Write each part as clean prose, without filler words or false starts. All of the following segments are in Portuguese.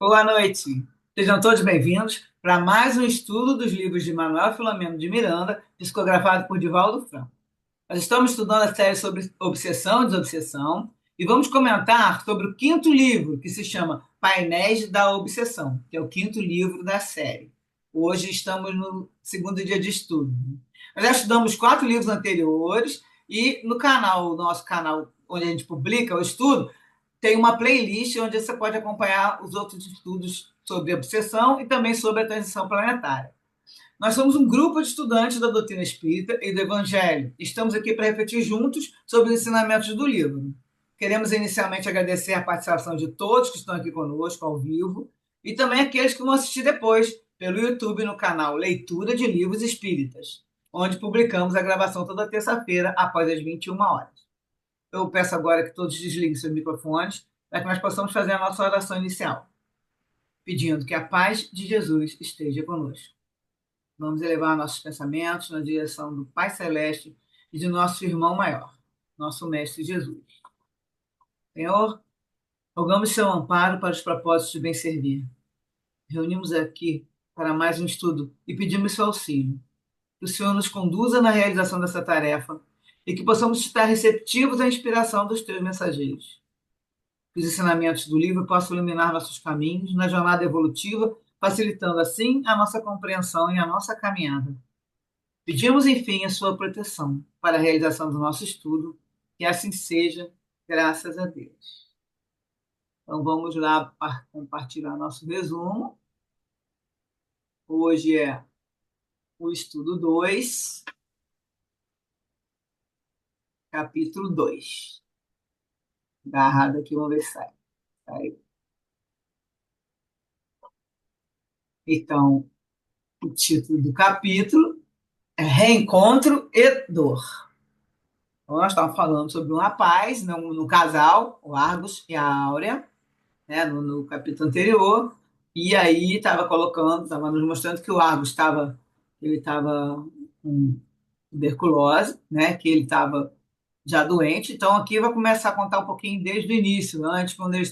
Boa noite. Sejam todos bem-vindos para mais um estudo dos livros de Manuel Filomeno de Miranda, psicografado por Divaldo Franco. Nós estamos estudando a série sobre obsessão e desobsessão e vamos comentar sobre o quinto livro, que se chama Painéis da Obsessão, que é o quinto livro da série. Hoje estamos no segundo dia de estudo. Nós já estudamos quatro livros anteriores e no canal, nosso canal, onde a gente publica o estudo, tem uma playlist onde você pode acompanhar os outros estudos sobre obsessão e também sobre a transição planetária. Nós somos um grupo de estudantes da doutrina espírita e do Evangelho. Estamos aqui para refletir juntos sobre os ensinamentos do livro. Queremos inicialmente agradecer a participação de todos que estão aqui conosco ao vivo e também aqueles que vão assistir depois pelo YouTube no canal Leitura de Livros Espíritas, onde publicamos a gravação toda terça-feira após as 21 horas. Eu peço agora que todos desliguem seus microfones para que nós possamos fazer a nossa oração inicial, pedindo que a paz de Jesus esteja conosco. Vamos elevar nossos pensamentos na direção do Pai Celeste e de nosso irmão maior, nosso Mestre Jesus. Senhor, rogamos seu amparo para os propósitos de bem servir. Reunimos aqui para mais um estudo e pedimos seu auxílio. Que o Senhor nos conduza na realização dessa tarefa e que possamos estar receptivos à inspiração dos teus mensageiros. Que os ensinamentos do livro possam iluminar nossos caminhos na jornada evolutiva, facilitando assim a nossa compreensão e a nossa caminhada. Pedimos, enfim, a sua proteção para a realização do nosso estudo, que assim seja, graças a Deus. Então vamos lá compartilhar nosso resumo. Hoje é o estudo 2, capítulo 2. Agarrado aqui, vamos ver se sai. Sai. Então, o título do capítulo é Reencontro e Dor. Então, nós estávamos falando sobre um rapaz, no casal, o Argos e a Áurea, né, no capítulo anterior, e aí estava nos mostrando que o Argos estava com tuberculose, né, que ele estava já doente. Então aqui vai começar a contar um pouquinho desde o início, antes, quando eles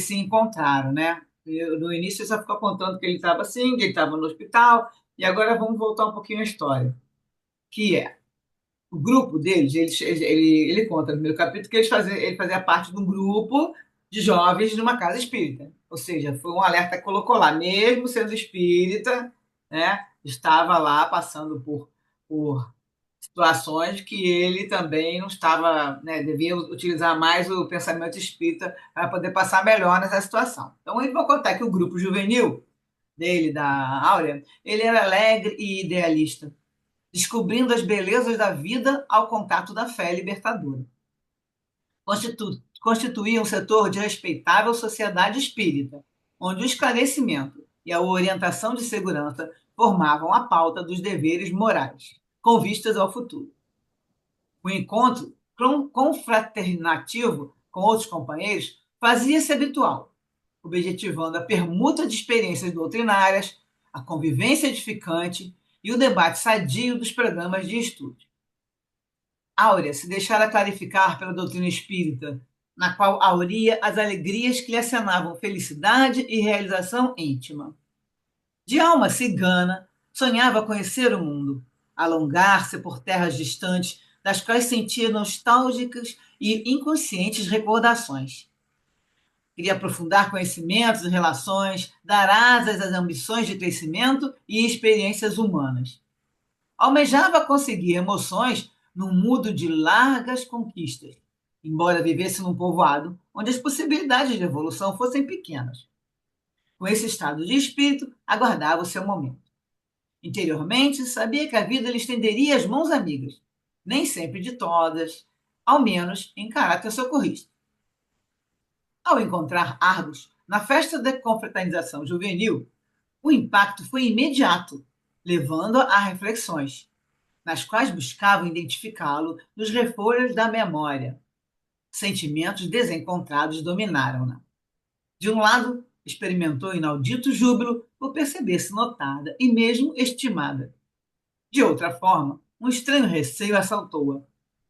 se encontraram, né? No início ele só ficou contando que ele estava assim, que ele estava no hospital, e agora vamos voltar um pouquinho à história, que é o grupo deles, ele conta no primeiro capítulo que ele fazia parte de um grupo de jovens de uma casa espírita. Ou seja, foi um alerta que colocou lá, mesmo sendo espírita, né, estava lá passando por situações que ele também não estava, né, devia utilizar mais o pensamento espírita para poder passar melhor nessa situação. Então, eles vão contar que o grupo juvenil dele, da Áurea, ele era alegre e idealista, descobrindo as belezas da vida ao contato da fé libertadora. Constituía um setor de respeitável sociedade espírita, onde o esclarecimento e a orientação de segurança formavam a pauta dos deveres morais, com vistas ao futuro. O encontro confraternativo com outros companheiros fazia-se habitual, objetivando a permuta de experiências doutrinárias, a convivência edificante e o debate sadio dos programas de estudo. Áurea se deixara clarificar pela doutrina espírita, na qual auria as alegrias que lhe acenavam felicidade e realização íntima. De alma cigana, sonhava conhecer o mundo, alongar-se por terras distantes, das quais sentia nostálgicas e inconscientes recordações. Queria aprofundar conhecimentos e relações, dar asas às ambições de crescimento e experiências humanas. Almejava conseguir emoções num mundo de largas conquistas, embora vivesse num povoado onde as possibilidades de evolução fossem pequenas. Com esse estado de espírito, aguardava o seu momento. Interiormente, sabia que a vida lhe estenderia as mãos amigas, nem sempre ditodas, ao menos em caráter socorrista. Ao encontrar Argos na festa da confraternização juvenil, o impacto foi imediato, levando a reflexões, nas quais buscavam identificá-lo nos refolhos da memória. Sentimentos desencontrados dominaram-na. De um lado, experimentou inaudito júbilo por perceber-se notada e mesmo estimada. De outra forma, um estranho receio assaltou-a,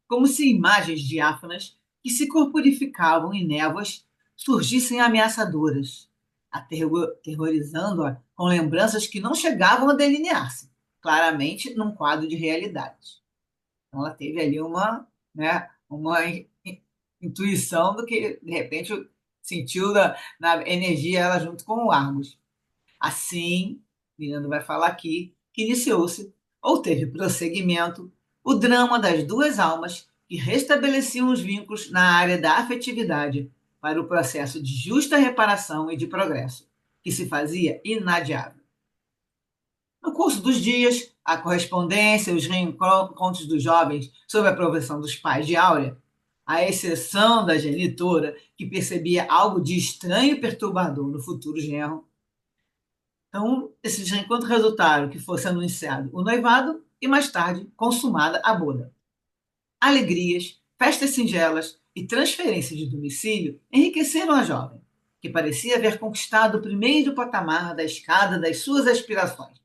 como se imagens diáfanas que se corporificavam em névoas surgissem ameaçadoras, aterrorizando-a com lembranças que não chegavam a delinear-se claramente num quadro de realidade. Então, ela teve ali uma intuição do que, de repente, sentiu na energia ela junto com o Argos. Assim, Miranda vai falar aqui que iniciou-se, ou teve prosseguimento, o drama das duas almas que restabeleciam os vínculos na área da afetividade para o processo de justa reparação e de progresso, que se fazia inadiável. No curso dos dias, a correspondência e os reencontros dos jovens sob a proteção dos pais de Áurea, à exceção da genitora, que percebia algo de estranho e perturbador no futuro genro. Então, esses reencontros resultaram que fosse anunciado o noivado e, mais tarde, consumada a boda. Alegrias, festas singelas e transferência de domicílio enriqueceram a jovem, que parecia haver conquistado o primeiro patamar da escada das suas aspirações.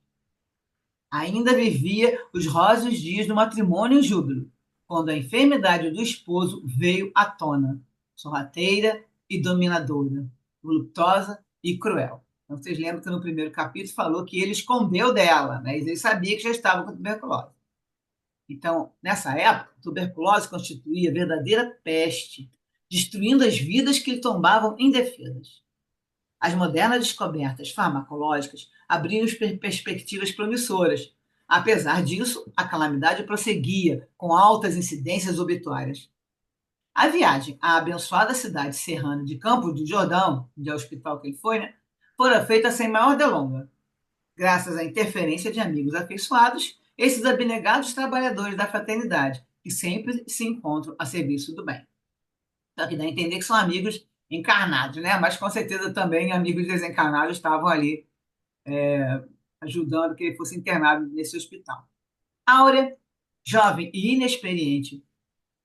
Ainda vivia os róseos dias do matrimônio em júbilo, quando a enfermidade do esposo veio à tona, sorrateira e dominadora, voluptuosa e cruel. Então, vocês lembram que no primeiro capítulo falou que ele escondeu dela, né? Ele sabia que já estava com tuberculose. Então, nessa época, a tuberculose constituía verdadeira peste, destruindo as vidas que lhe tombavam indefesas. As modernas descobertas farmacológicas abriam perspectivas promissoras. Apesar disso, a calamidade prosseguia, com altas incidências obituárias. A viagem à abençoada cidade serrana de Campos do Jordão, onde é o hospital que ele foi, né, fora feita sem maior delonga. Graças à interferência de amigos afeiçoados, esses abnegados trabalhadores da fraternidade, que sempre se encontram a serviço do bem. Então, aqui dá a entender que são amigos encarnados, né? Mas com certeza também amigos desencarnados estavam ali ajudando que ele fosse internado nesse hospital. Áurea, jovem e inexperiente,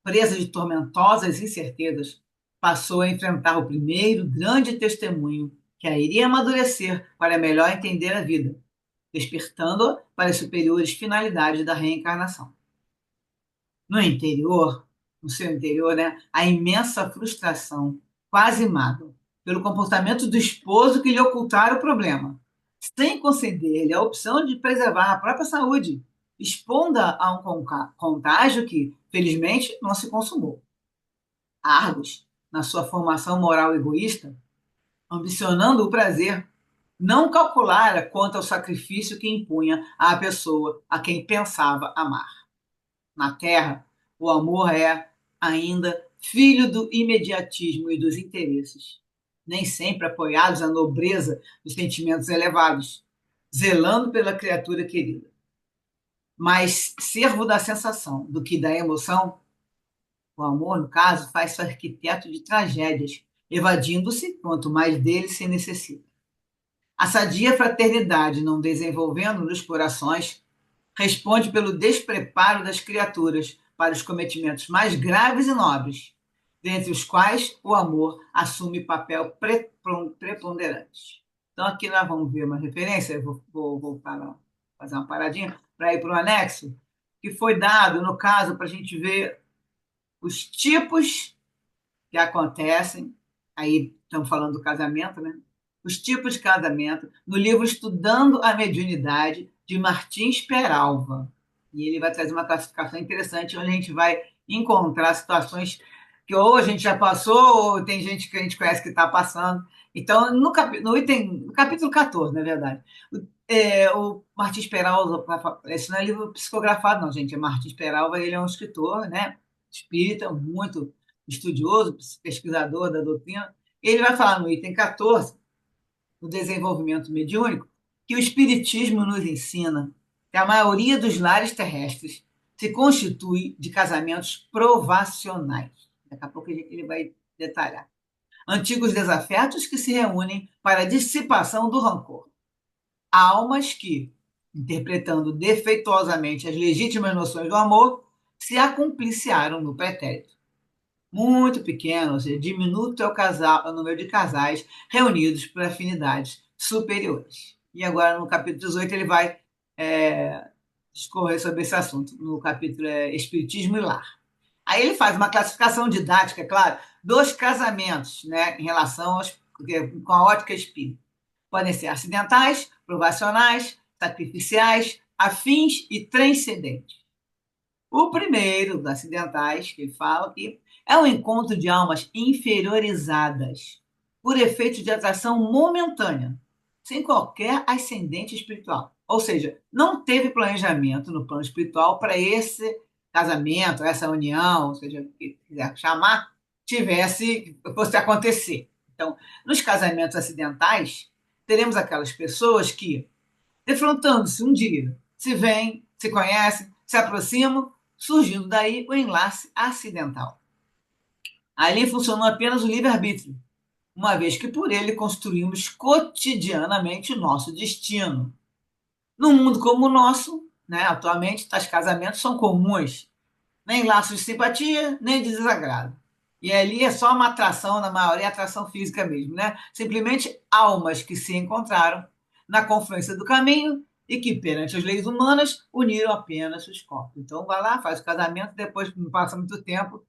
presa de tormentosas incertezas, passou a enfrentar o primeiro grande testemunho que a iria amadurecer para melhor entender a vida, despertando-a para as superiores finalidades da reencarnação. No interior, no seu interior, né, a imensa frustração, quase mágoa, pelo comportamento do esposo que lhe ocultara o problema, sem conceder-lhe a opção de preservar a própria saúde, expondo-a a um contágio que, felizmente, não se consumou. Argos, na sua formação moral egoísta, ambicionando o prazer, não calculara quanto ao sacrifício que impunha à pessoa a quem pensava amar. Na Terra, o amor é, ainda, filho do imediatismo e dos interesses, nem sempre apoiados à nobreza dos sentimentos elevados, zelando pela criatura querida. Mais servo da sensação do que da emoção, o amor, no caso, faz-se arquiteto de tragédias, evadindo-se quanto mais dele se necessita. A sadia fraternidade, não desenvolvendo nos corações, responde pelo despreparo das criaturas para os cometimentos mais graves e nobres, dentre os quais o amor assume papel preponderante. Então, aqui nós vamos ver uma referência, eu vou voltar, fazer uma paradinha, para ir para o anexo, que foi dado, no caso, para a gente ver os tipos que acontecem, aí estamos falando do casamento, né? Os tipos de casamento, no livro Estudando a Mediunidade, de Martins Peralva. E ele vai trazer uma classificação interessante, onde a gente vai encontrar situações que ou a gente já passou, ou tem gente que a gente conhece que está passando. Então, no capítulo 14, na verdade, o Martins Peralva, esse não é livro psicografado, não, gente, é Martins Peralva, ele é um escritor, né, espírita, muito estudioso, pesquisador da doutrina. Ele vai falar no item 14, do desenvolvimento mediúnico, que o Espiritismo nos ensina que a maioria dos lares terrestres se constitui de casamentos provacionais. Daqui a pouco ele vai detalhar. Antigos desafetos que se reúnem para a dissipação do rancor. Almas que, interpretando defeituosamente as legítimas noções do amor, se acumpliciaram no pretérito. Muito pequeno, ou seja, diminuto é o número de casais reunidos por afinidades superiores. E agora, no capítulo 18, ele vai discorrer sobre esse assunto, no capítulo Espiritismo e Lar. Aí ele faz uma classificação didática, é claro, dos casamentos, né, em relação com a ótica espírita. Podem ser acidentais, provacionais, sacrificiais, afins e transcendentes. O primeiro, dos acidentais, que ele fala aqui, é o encontro de almas inferiorizadas, por efeito de atração momentânea, sem qualquer ascendente espiritual. Ou seja, não teve planejamento no plano espiritual para esse casamento, essa união, ou seja, o que quiser chamar, fosse acontecer. Então, nos casamentos acidentais, teremos aquelas pessoas que, defrontando-se um dia, se veem, se conhecem, se aproximam, surgindo daí o enlace acidental. Ali funcionou apenas o livre-arbítrio, uma vez que por ele construímos cotidianamente o nosso destino. Num mundo como o nosso, né, atualmente, tais casamentos são comuns, nem laços de simpatia, nem de desagrado. E ali é só uma atração, na maioria, atração física mesmo, né? Simplesmente almas que se encontraram na confluência do caminho e que, perante as leis humanas, uniram apenas os corpos. Então, vai lá, faz o casamento, depois não passa muito tempo,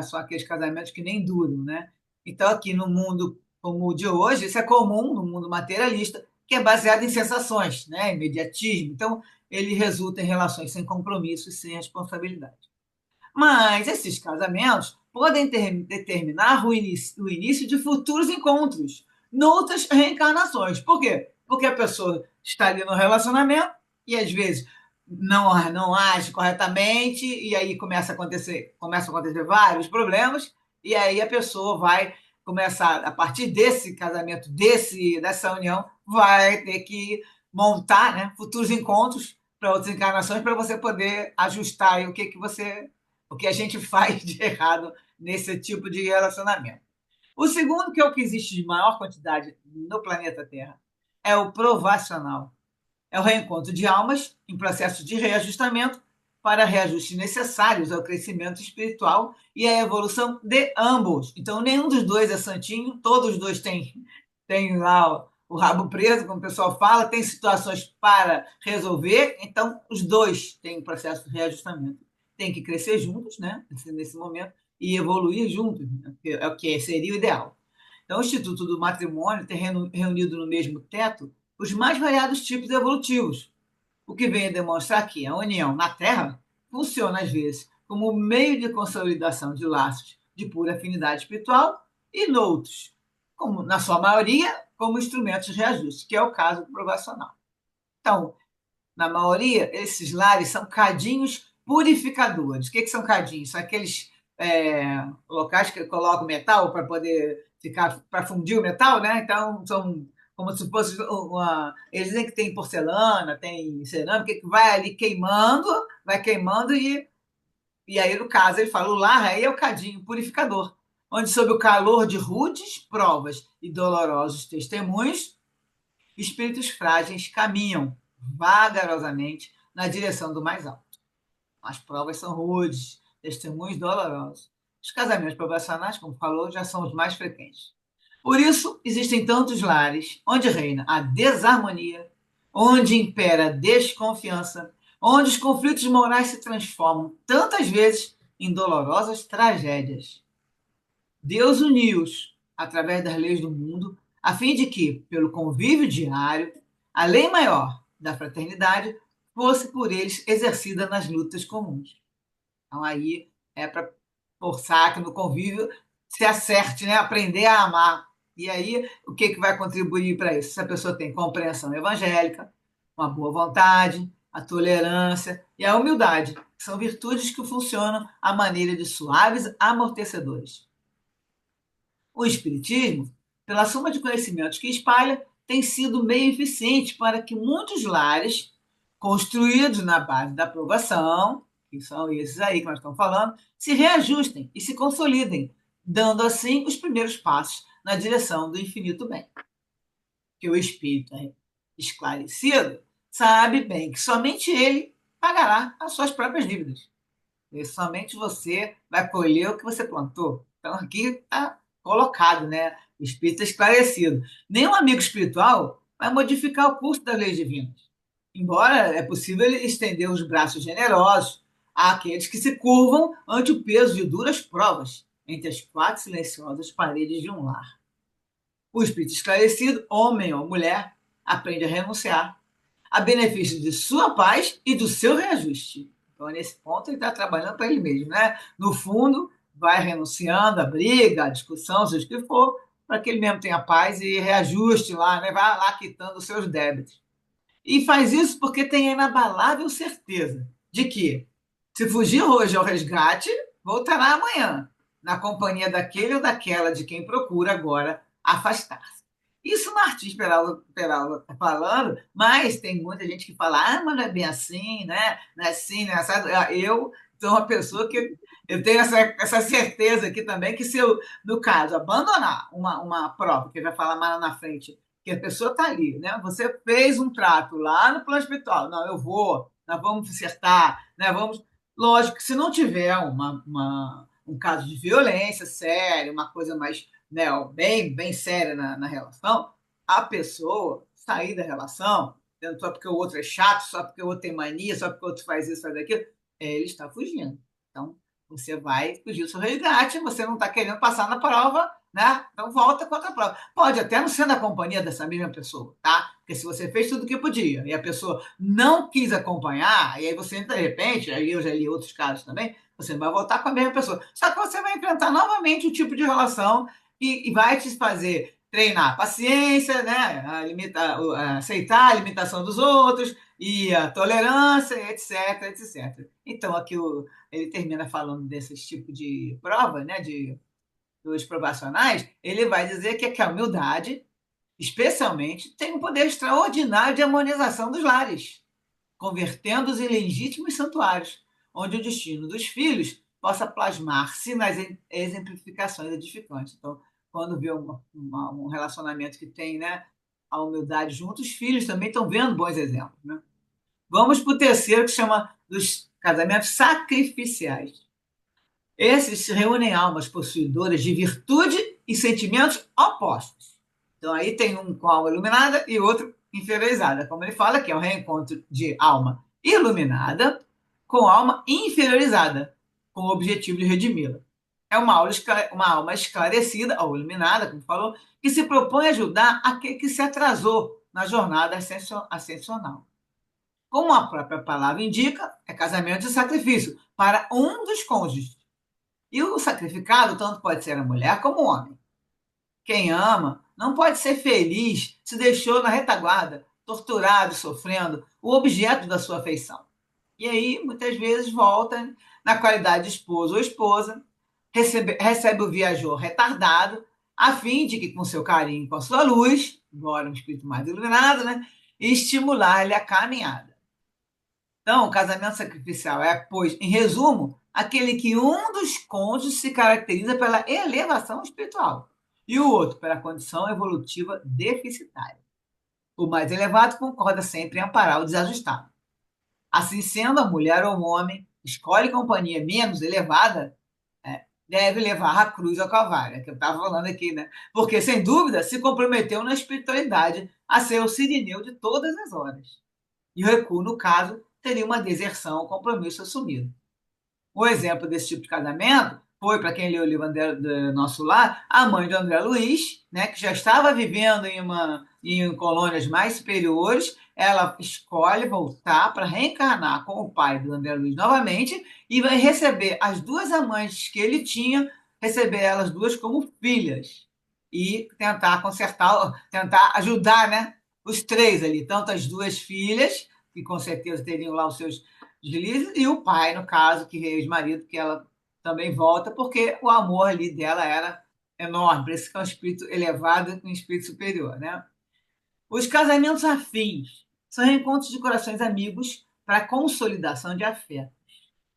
são aqueles casamentos que nem duram, né? Então, aqui no mundo como o de hoje, isso é comum no mundo materialista, que é baseado em sensações, né? Imediatismo. Então, ele resulta em relações sem compromisso e sem responsabilidade. Mas esses casamentos podem determinar o início de futuros encontros, noutras reencarnações. Por quê? Porque a pessoa está ali no relacionamento e às vezes não age corretamente, e aí começam a acontecer vários problemas, e aí a pessoa vai começar, a partir desse casamento, dessa união, vai ter que montar, né, futuros encontros para outras encarnações para você poder ajustar aí o que a gente faz de errado nesse tipo de relacionamento. O segundo, que é o que existe de maior quantidade no planeta Terra, é o provacional. É o reencontro de almas em processo de reajustamento para reajustes necessários ao crescimento espiritual e à evolução de ambos. Então, nenhum dos dois é santinho, todos os dois têm lá o rabo preso, como o pessoal fala, tem situações para resolver, então os dois têm um processo de reajustamento. Tem que crescer juntos, né, nesse momento, e evoluir juntos, né, é o que seria o ideal. Então, o Instituto do Matrimônio tem reunido no mesmo teto os mais variados tipos evolutivos, o que vem a demonstrar que a união na Terra funciona, às vezes, como meio de consolidação de laços de pura afinidade espiritual e, noutros, como, na sua maioria, como instrumentos de reajuste, que é o caso do provacional. Então, na maioria, esses lares são cadinhos purificadores. O que são cadinhos? São aqueles locais que colocam metal para poder ficar, para fundir o metal, né? Então, são como se fosse uma. Eles dizem que tem porcelana, tem cerâmica, que vai queimando, e aí, no caso, ele fala: o lar aí é o cadinho purificador, onde, sob o calor de rudes provas e dolorosos testemunhos, espíritos frágeis caminham vagarosamente na direção do mais alto. As provas são rudes, testemunhos dolorosos. Os casamentos provacionais, como falou, já são os mais frequentes. Por isso, existem tantos lares onde reina a desarmonia, onde impera a desconfiança, onde os conflitos morais se transformam tantas vezes em dolorosas tragédias. Deus uniu-os através das leis do mundo, a fim de que, pelo convívio diário, a lei maior da fraternidade fosse por eles exercida nas lutas comuns. Então, aí é para forçar que no convívio se acerte, né? Aprender a amar. E aí, o que vai contribuir para isso? Se a pessoa tem compreensão evangélica, uma boa vontade, a tolerância e a humildade, que são virtudes que funcionam à maneira de suaves amortecedores. O Espiritismo, pela soma de conhecimentos que espalha, tem sido meio eficiente para que muitos lares, construídos na base da aprovação, que são esses aí que nós estamos falando, se reajustem e se consolidem, dando assim os primeiros passos na direção do infinito bem. Que o espírito é esclarecido sabe bem que somente ele pagará as suas próprias dívidas. E somente você vai colher o que você plantou. Então, aqui está colocado, né? O espírito é esclarecido. Nenhum amigo espiritual vai modificar o curso das leis divinas. Embora é possível ele estender os braços generosos àqueles que se curvam ante o peso de duras provas entre as quatro silenciosas paredes de um lar. O espírito esclarecido, homem ou mulher, aprende a renunciar a benefício de sua paz e do seu reajuste. Então, nesse ponto, ele está trabalhando para ele mesmo, né? No fundo, vai renunciando à briga, à discussão, seja o que for, para que ele mesmo tenha paz e reajuste lá, né? Vai lá quitando os seus débitos. E faz isso porque tem a inabalável certeza de que, se fugir hoje ao resgate, voltará amanhã, na companhia daquele ou daquela de quem procura agora afastar-se. Isso Martins Peralta está falando, mas tem muita gente que fala, mas não é bem assim, né? Não é assim, né? Eu sou uma pessoa que eu tenho essa certeza aqui também, que se eu, no caso, abandonar uma prova, que vai falar mais lá na frente, que a pessoa está ali, né? Você fez um trato lá no plano espiritual, não, eu vou, nós vamos acertar, né? Vamos. Lógico que se não tiver um caso de violência sério, uma coisa mais, né, bem séria na relação, a pessoa sair da relação, só porque o outro é chato, só porque o outro tem mania, só porque o outro faz isso, faz aquilo, ele está fugindo. Então, você vai fugir do seu resgate, você não está querendo passar na prova, né? Então volta com outra prova. Pode até não ser na companhia dessa mesma pessoa, tá? Porque se você fez tudo o que podia e a pessoa não quis acompanhar, e aí você, de repente, aí eu já li outros casos também, você vai voltar com a mesma pessoa. Só que você vai enfrentar novamente o tipo de relação e vai te fazer treinar a paciência, né? Aceitar a limitação dos outros e a tolerância, etc, etc. Então, aqui ele termina falando desse tipo de prova, né? Dos provacionais, ele vai dizer que a humildade, especialmente, tem um poder extraordinário de harmonização dos lares, convertendo-os em legítimos santuários, onde o destino dos filhos possa plasmar-se nas exemplificações edificantes. Então, quando vê um relacionamento que tem, né, a humildade junto, os filhos também estão vendo bons exemplos. Né? Vamos para o terceiro, que chama dos casamentos sacrificiais. Esses se reúnem almas possuidoras de virtude e sentimentos opostos. Então, aí tem um com alma iluminada e outro inferiorizada, como ele fala, que é o reencontro de alma iluminada com alma inferiorizada, com o objetivo de redimi-la. É uma alma esclarecida, ou iluminada, como falou, que se propõe a ajudar aquele que se atrasou na jornada ascensional. Como a própria palavra indica, é casamento de sacrifício para um dos cônjuges. E o sacrificado tanto pode ser a mulher como o homem. Quem ama não pode ser feliz se deixou na retaguarda, torturado, sofrendo, o objeto da sua afeição. E aí, muitas vezes, volta na qualidade de esposo ou esposa, recebe o viajor retardado, a fim de que, com seu carinho e com a sua luz, embora um espírito mais iluminado, né, estimular-lhe a caminhada. Então, o casamento sacrificial é, pois, em resumo, aquele que um dos cônjuges se caracteriza pela elevação espiritual e o outro pela condição evolutiva deficitária. O mais elevado concorda sempre em amparar o desajustado. Assim sendo, a mulher ou o homem escolhe companhia menos elevada, deve levar a cruz ao calvário, que eu estava falando aqui, né? Porque, sem dúvida, se comprometeu na espiritualidade a ser o sirineu de todas as horas. E o recuo, no caso, teria uma deserção ou compromisso assumido. Um exemplo desse tipo de casamento foi, para quem leu o livro do Nosso Lar, a mãe de André Luiz, né, que já estava vivendo em colônias mais superiores, ela escolhe voltar para reencarnar com o pai do André Luiz novamente e vai receber as duas amantes que ele tinha, receber elas duas como filhas e tentar consertar, tentar ajudar, né, os três ali, tanto as duas filhas, que com certeza teriam lá os seus deslizes, e o pai, no caso, que é ex-marido, que ela também volta, porque o amor ali dela era enorme, por isso que é um espírito elevado e um espírito superior, né? Os casamentos afins são reencontros de corações amigos para a consolidação de afeto.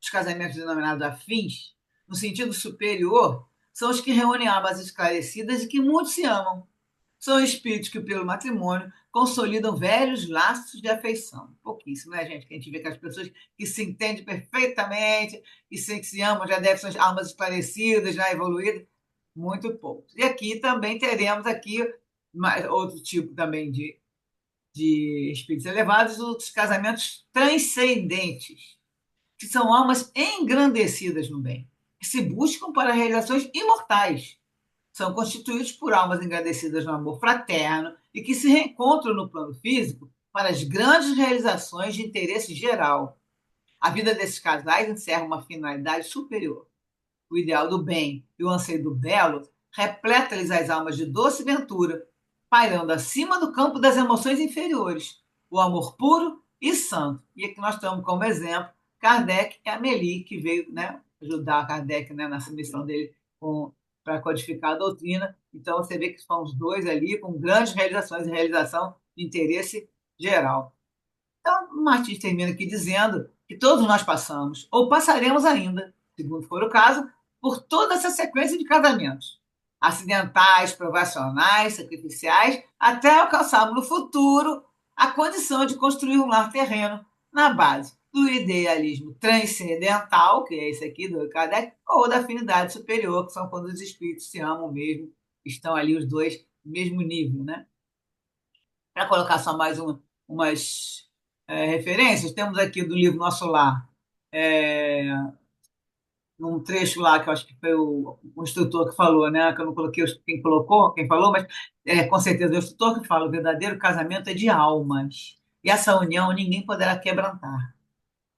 Os casamentos denominados afins, no sentido superior, são os que reúnem almas esclarecidas e que muitos se amam. São espíritos que, pelo matrimônio, consolidam velhos laços de afeição. Pouquíssimo, né, gente? Que a gente vê que as pessoas que se entendem perfeitamente, que se amam, já devem ser almas esclarecidas, já evoluídas, muito poucos. E aqui também teremos aqui outro tipo também de espíritos elevados, os casamentos transcendentes, que são almas engrandecidas no bem, que se buscam para realizações imortais. são constituídos por almas engrandecidas no amor fraterno e que se reencontram no plano físico para as grandes realizações de interesse geral. A vida desses casais encerra uma finalidade superior. O ideal do bem e o anseio do belo repleta-lhes as almas de doce ventura, pairando acima do campo das emoções inferiores, o amor puro e santo. E aqui nós estamos como exemplo Kardec e Amélie, que veio, né, ajudar Kardec, né, nessa missão dele para codificar a doutrina. Então você vê que são os dois ali com grandes realizações e realização de interesse geral. Então, Martins termina aqui dizendo que todos nós passamos, ou passaremos ainda, segundo for o caso, por toda essa sequência de casamentos, acidentais, provacionais, sacrificiais, até alcançarmos no futuro a condição de construir um lar terreno na base do idealismo transcendental, que é esse aqui do Kardec, ou da afinidade superior, que são quando os espíritos se amam mesmo, estão ali os dois no mesmo nível, né? Para colocar só mais umas referências, temos aqui do livro Nosso Lar, é, num trecho lá que eu acho que foi o instrutor que falou, né? Que eu não coloquei quem colocou, quem falou, mas com certeza é o instrutor que fala: o verdadeiro casamento é de almas. E essa união ninguém poderá quebrantar.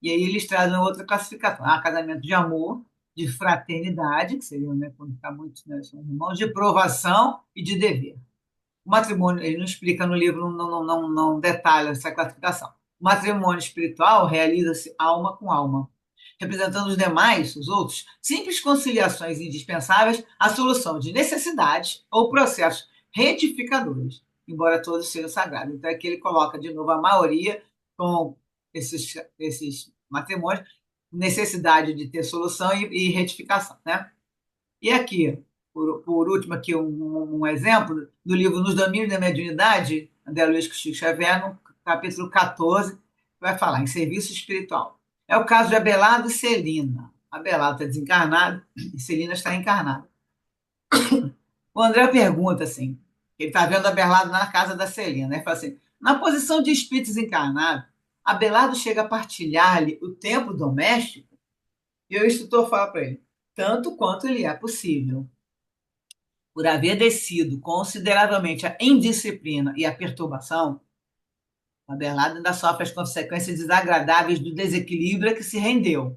E aí eles trazem outra classificação: casamento de amor, de fraternidade, que seria, né, quando ficar muitos, né, são irmãos, de provação e de dever. O matrimônio, ele não explica no livro, não detalha essa classificação. O matrimônio espiritual realiza-se alma com alma, representando os demais, os outros, simples conciliações indispensáveis à solução de necessidades ou processos retificadores, embora todos sejam sagrados. Então, aqui ele coloca de novo a maioria com esses matrimônios, necessidade de ter solução e retificação, né? E aqui, por último, aqui um exemplo do livro Nos Domínios da Mediunidade, André Luiz Chico Xavier, no capítulo 14, vai falar em serviço espiritual. É o caso de Abelardo e Celina. Abelardo está desencarnado e Celina está encarnada. O André pergunta assim, ele está vendo Abelardo na casa da Celina, né? Fala assim, na posição de espíritos encarnados, Abelardo chega a partilhar-lhe o tempo doméstico? E o instrutor fala para ele, tanto quanto lhe é possível. Por haver descido consideravelmente a indisciplina e a perturbação, a Bernarda ainda sofre as consequências desagradáveis do desequilíbrio a que se rendeu.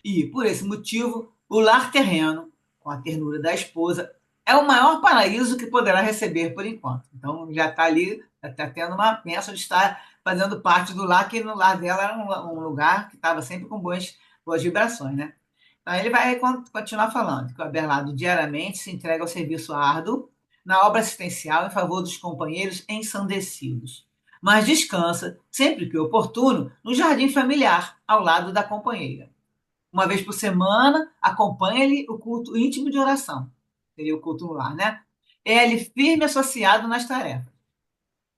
E, por esse motivo, o lar terreno, com a ternura da esposa, é o maior paraíso que poderá receber por enquanto. Então, já está ali, está tendo uma bênção de estar fazendo parte do lar, que no lar dela era um lugar que estava sempre com boas vibrações, né? Então, ele vai continuar falando que o Abelardo diariamente se entrega ao serviço árduo na obra assistencial em favor dos companheiros ensandecidos, mas descansa, sempre que oportuno, no jardim familiar, ao lado da companheira. Uma vez por semana, acompanha-lhe o culto íntimo de oração, seria o culto no lar, né? É-lhe firme associado nas tarefas.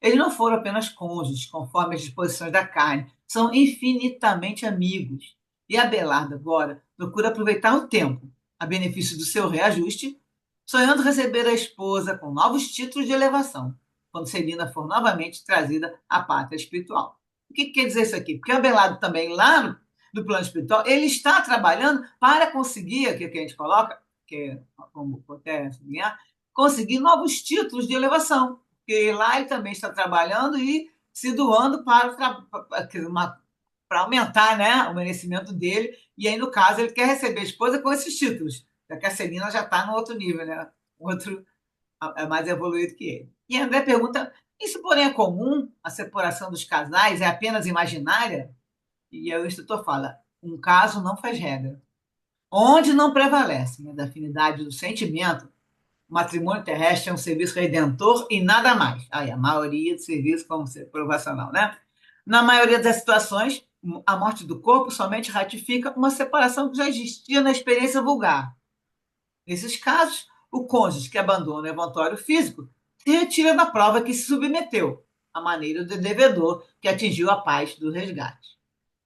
Eles não foram apenas cônjuges, conforme as disposições da carne, são infinitamente amigos. E Abelardo agora procura aproveitar o tempo, a benefício do seu reajuste, sonhando receber a esposa com novos títulos de elevação, quando Celina for novamente trazida à pátria espiritual. O que quer dizer isso aqui? Porque Abelardo também, lá no plano espiritual, ele está trabalhando para conseguir, aqui que a gente coloca, que é como até sublinhar, conseguir novos títulos de elevação, porque lá ele também está trabalhando e se doando para aumentar, né, o merecimento dele. E aí, no caso, ele quer receber a esposa com esses títulos, já que a Celina já está no outro nível, né? Outro é mais evoluído que ele. E André pergunta: isso, porém, é comum? A separação dos casais é apenas imaginária? E aí o instrutor fala: um caso não faz regra. Onde não prevalece, né, da afinidade do sentimento, o matrimônio terrestre é um serviço redentor e nada mais. Aí, a maioria do serviço como ser provacional, né? Na maioria das situações, a morte do corpo somente ratifica uma separação que já existia na experiência vulgar. Nesses casos, o cônjuge que abandona o eventuário físico se retira da prova que se submeteu, à maneira do devedor que atingiu a paz do resgate.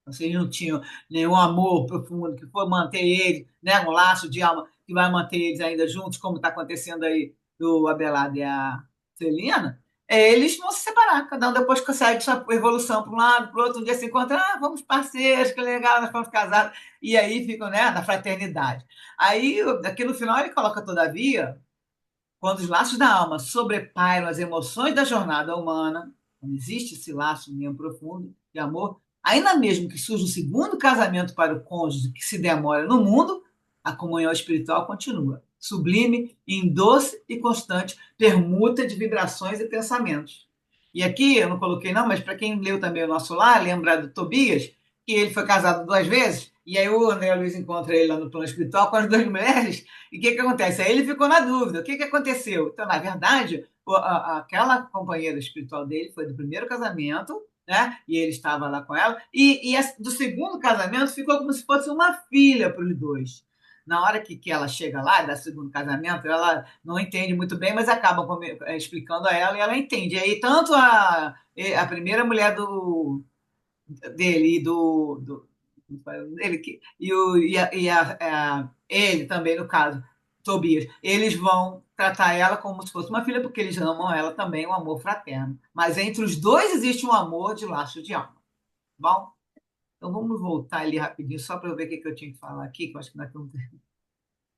Vocês não tinham nenhum amor profundo que for manter eles, né, um laço de alma que vai manter eles ainda juntos, como está acontecendo aí do Abelardo e a Celina. Eles vão se separar, cada um depois consegue sua evolução para um lado, para o outro. Um dia se encontra, vamos parceiros, que legal, nós fomos casados. E aí ficam, né, na fraternidade. Aí, aqui no final, ele coloca, todavia, Quando os laços da alma sobrepairam as emoções da jornada humana, quando existe esse laço mesmo profundo de amor, ainda mesmo que surja um segundo casamento para o cônjuge que se demora no mundo, a comunhão espiritual continua, sublime, em doce e constante permuta de vibrações e pensamentos. E aqui eu não coloquei não, mas para quem leu também o nosso lar, lembra do Tobias, que ele foi casado 2 vezes, e aí o André Luiz encontra ele lá no plano espiritual com as 2 mulheres, e o que acontece? Aí ele ficou na dúvida, o que aconteceu? Então, na verdade, aquela companheira espiritual dele foi do primeiro casamento, né? E ele estava lá com ela, e do segundo casamento ficou como se fosse uma filha para os dois. Na hora que ela chega lá, da segundo casamento, ela não entende muito bem, mas acabam explicando a ela e ela entende. E aí, tanto a primeira mulher dele e ele, ele também, no caso, Tobias, eles vão tratar ela como se fosse uma filha, porque eles amam ela também, um amor fraterno. Mas entre os dois existe um amor de laço de alma. Bom, então vamos voltar ali rapidinho, só para eu ver o que eu tinha que falar aqui, que eu acho que nós estamos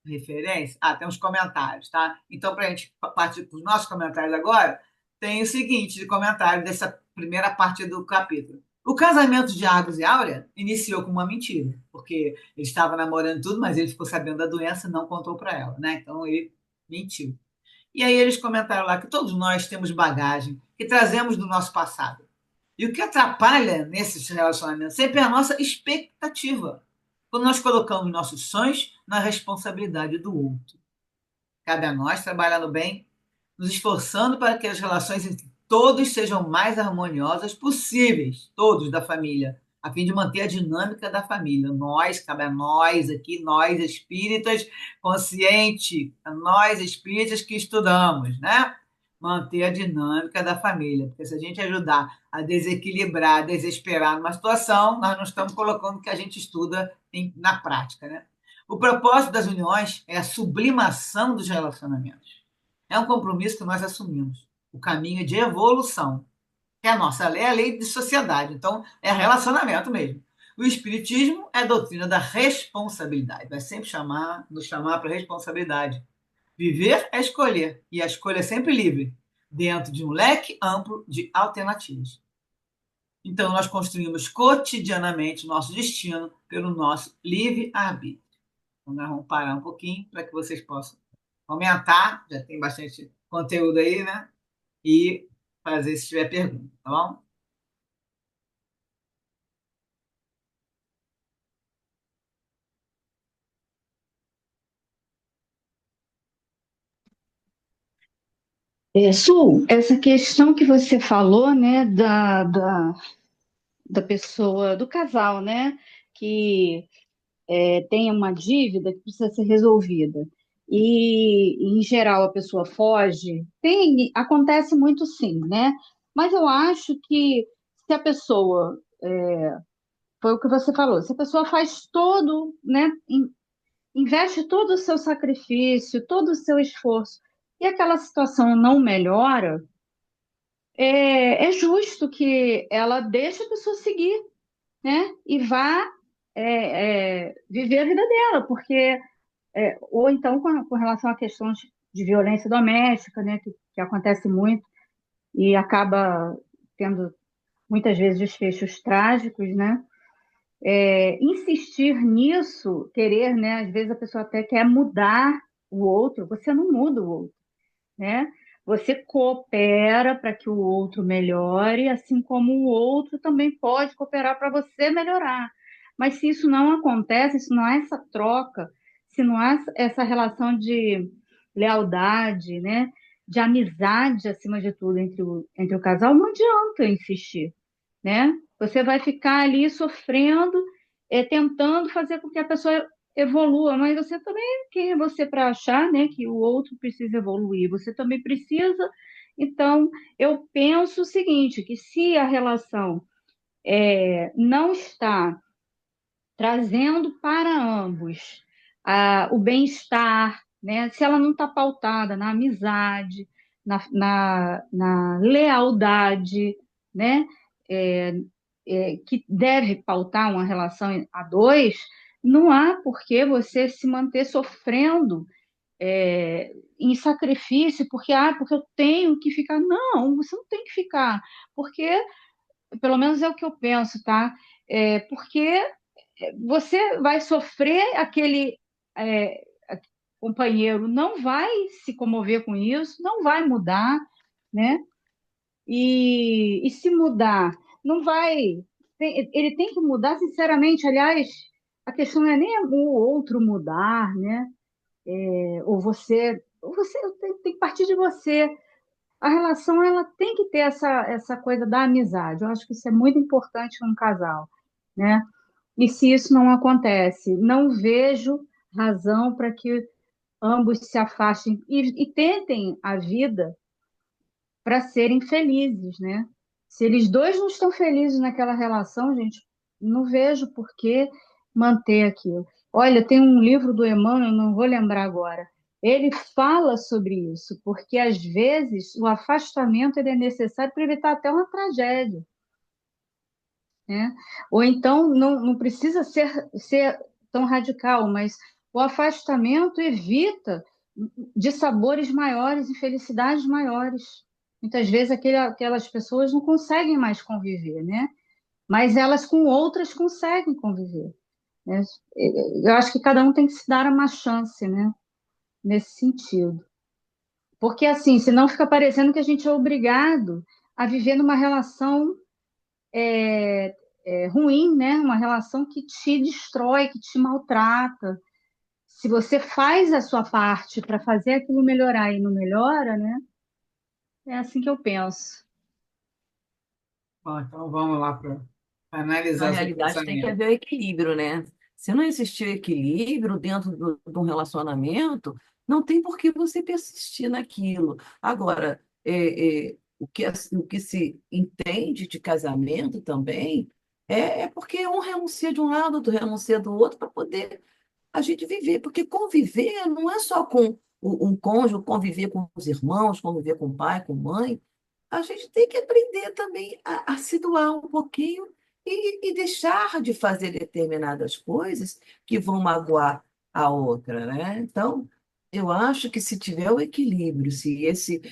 referência. Ah, tem uns comentários, tá? Então, para a gente partir para os nossos comentários agora, tem o seguinte de comentário dessa primeira parte do capítulo. O casamento de Argos e Áurea iniciou com uma mentira, porque ele estava namorando tudo, mas ele ficou sabendo da doença e não contou para ela, né? Então ele mentiu. E aí eles comentaram lá que todos nós temos bagagem que trazemos do nosso passado. E o que atrapalha nesses relacionamentos sempre é a nossa expectativa. Quando nós colocamos nossos sonhos na responsabilidade do outro. Cabe a nós trabalhar no bem, nos esforçando para que as relações entre todos sejam mais harmoniosas possíveis, todos da família, a fim de manter a dinâmica da família. Nós, cabe a nós aqui, nós espíritas conscientes, a nós espíritas que estudamos, né? Manter a dinâmica da família, porque se a gente ajudar a desequilibrar, a desesperar numa situação, nós não estamos colocando o que a gente estuda na prática, né? O propósito das uniões é a sublimação dos relacionamentos. É um compromisso que nós assumimos. O caminho de evolução. Que é a nossa lei, é a lei de sociedade. Então, é relacionamento mesmo. O Espiritismo é a doutrina da responsabilidade. Vai sempre nos chamar para responsabilidade. Viver é escolher. E a escolha é sempre livre, dentro de um leque amplo de alternativas. Então, nós construímos cotidianamente o nosso destino pelo nosso livre-arbítrio. Então, nós vamos parar um pouquinho para que vocês possam comentar, já tem bastante conteúdo aí, né? E fazer se tiver pergunta, tá bom? Su, essa questão que você falou, né, da pessoa, do casal, né, que tem uma dívida que precisa ser resolvida e, em geral, a pessoa foge, acontece muito sim, né? Mas eu acho que se a pessoa, foi o que você falou, se a pessoa faz todo, né, investe todo o seu sacrifício, todo o seu esforço, e aquela situação não melhora, é justo que ela deixe a pessoa seguir, né? E vá viver a vida dela, porque ou então com relação a questões de violência doméstica, né? Que acontece muito e acaba tendo muitas vezes desfechos trágicos, né? Insistir nisso, querer, né? Às vezes a pessoa até quer mudar o outro, você não muda o outro, né? Você coopera para que o outro melhore, assim como o outro também pode cooperar para você melhorar. Mas se isso não acontece, se não há essa troca, se não há essa relação de lealdade, né? De amizade, acima de tudo, entre o casal, não adianta insistir, né? Você vai ficar ali sofrendo, tentando fazer com que a pessoa evolua, mas você também, quem é você para achar, né, que o outro precisa evoluir? Você também precisa. Então, eu penso o seguinte, que se a relação não está trazendo para ambos o bem-estar, né? Se ela não está pautada na amizade, na lealdade, né? É, que deve pautar uma relação a dois, não há por que você se manter sofrendo em sacrifício, porque eu tenho que ficar. Não, você não tem que ficar, porque, pelo menos é o que eu penso, tá? Porque você vai sofrer, é, companheiro não vai se comover com isso, não vai mudar, né? E se mudar, não vai. Ele tem que mudar, sinceramente. Aliás, a questão não é nem o outro mudar, né? Ou você tem que partir de você. A relação ela tem que ter essa coisa da amizade. Eu acho que isso é muito importante num casal, né? E se isso não acontece, não vejo razão para que ambos se afastem e tentem a vida para serem felizes, né? Se eles dois não estão felizes naquela relação, gente, não vejo por que manter aquilo. Olha, tem um livro do Emmanuel, não vou lembrar agora. Ele fala sobre isso, porque às vezes o afastamento ele é necessário para evitar até uma tragédia, né? Ou então não precisa ser tão radical, mas o afastamento evita de sabores maiores e felicidades maiores. Muitas vezes aquelas pessoas não conseguem mais conviver, né? Mas elas com outras conseguem conviver, né? Eu acho que cada um tem que se dar uma chance, né? Nesse sentido. Porque assim, senão fica parecendo que a gente é obrigado a viver numa relação ruim, né? Uma relação que te destrói, que te maltrata. Se você faz a sua parte para fazer aquilo melhorar e não melhora, né? É assim que eu penso. Bom, então vamos lá para Na analisar seu realidade, tem que pensamento. haver equilíbrio, né? Se não existir equilíbrio dentro de um relacionamento, não tem por que você persistir naquilo. Agora, o que se entende de casamento também é porque um renuncia de um lado, outro renuncia do outro, para poder a gente viver. Porque conviver não é só com um cônjuge, conviver com os irmãos, conviver com o pai, com mãe. A gente tem que aprender também a se doar um pouquinho e deixar de fazer determinadas coisas que vão magoar a outra, né? Então, eu acho que se tiver o equilíbrio, se esse,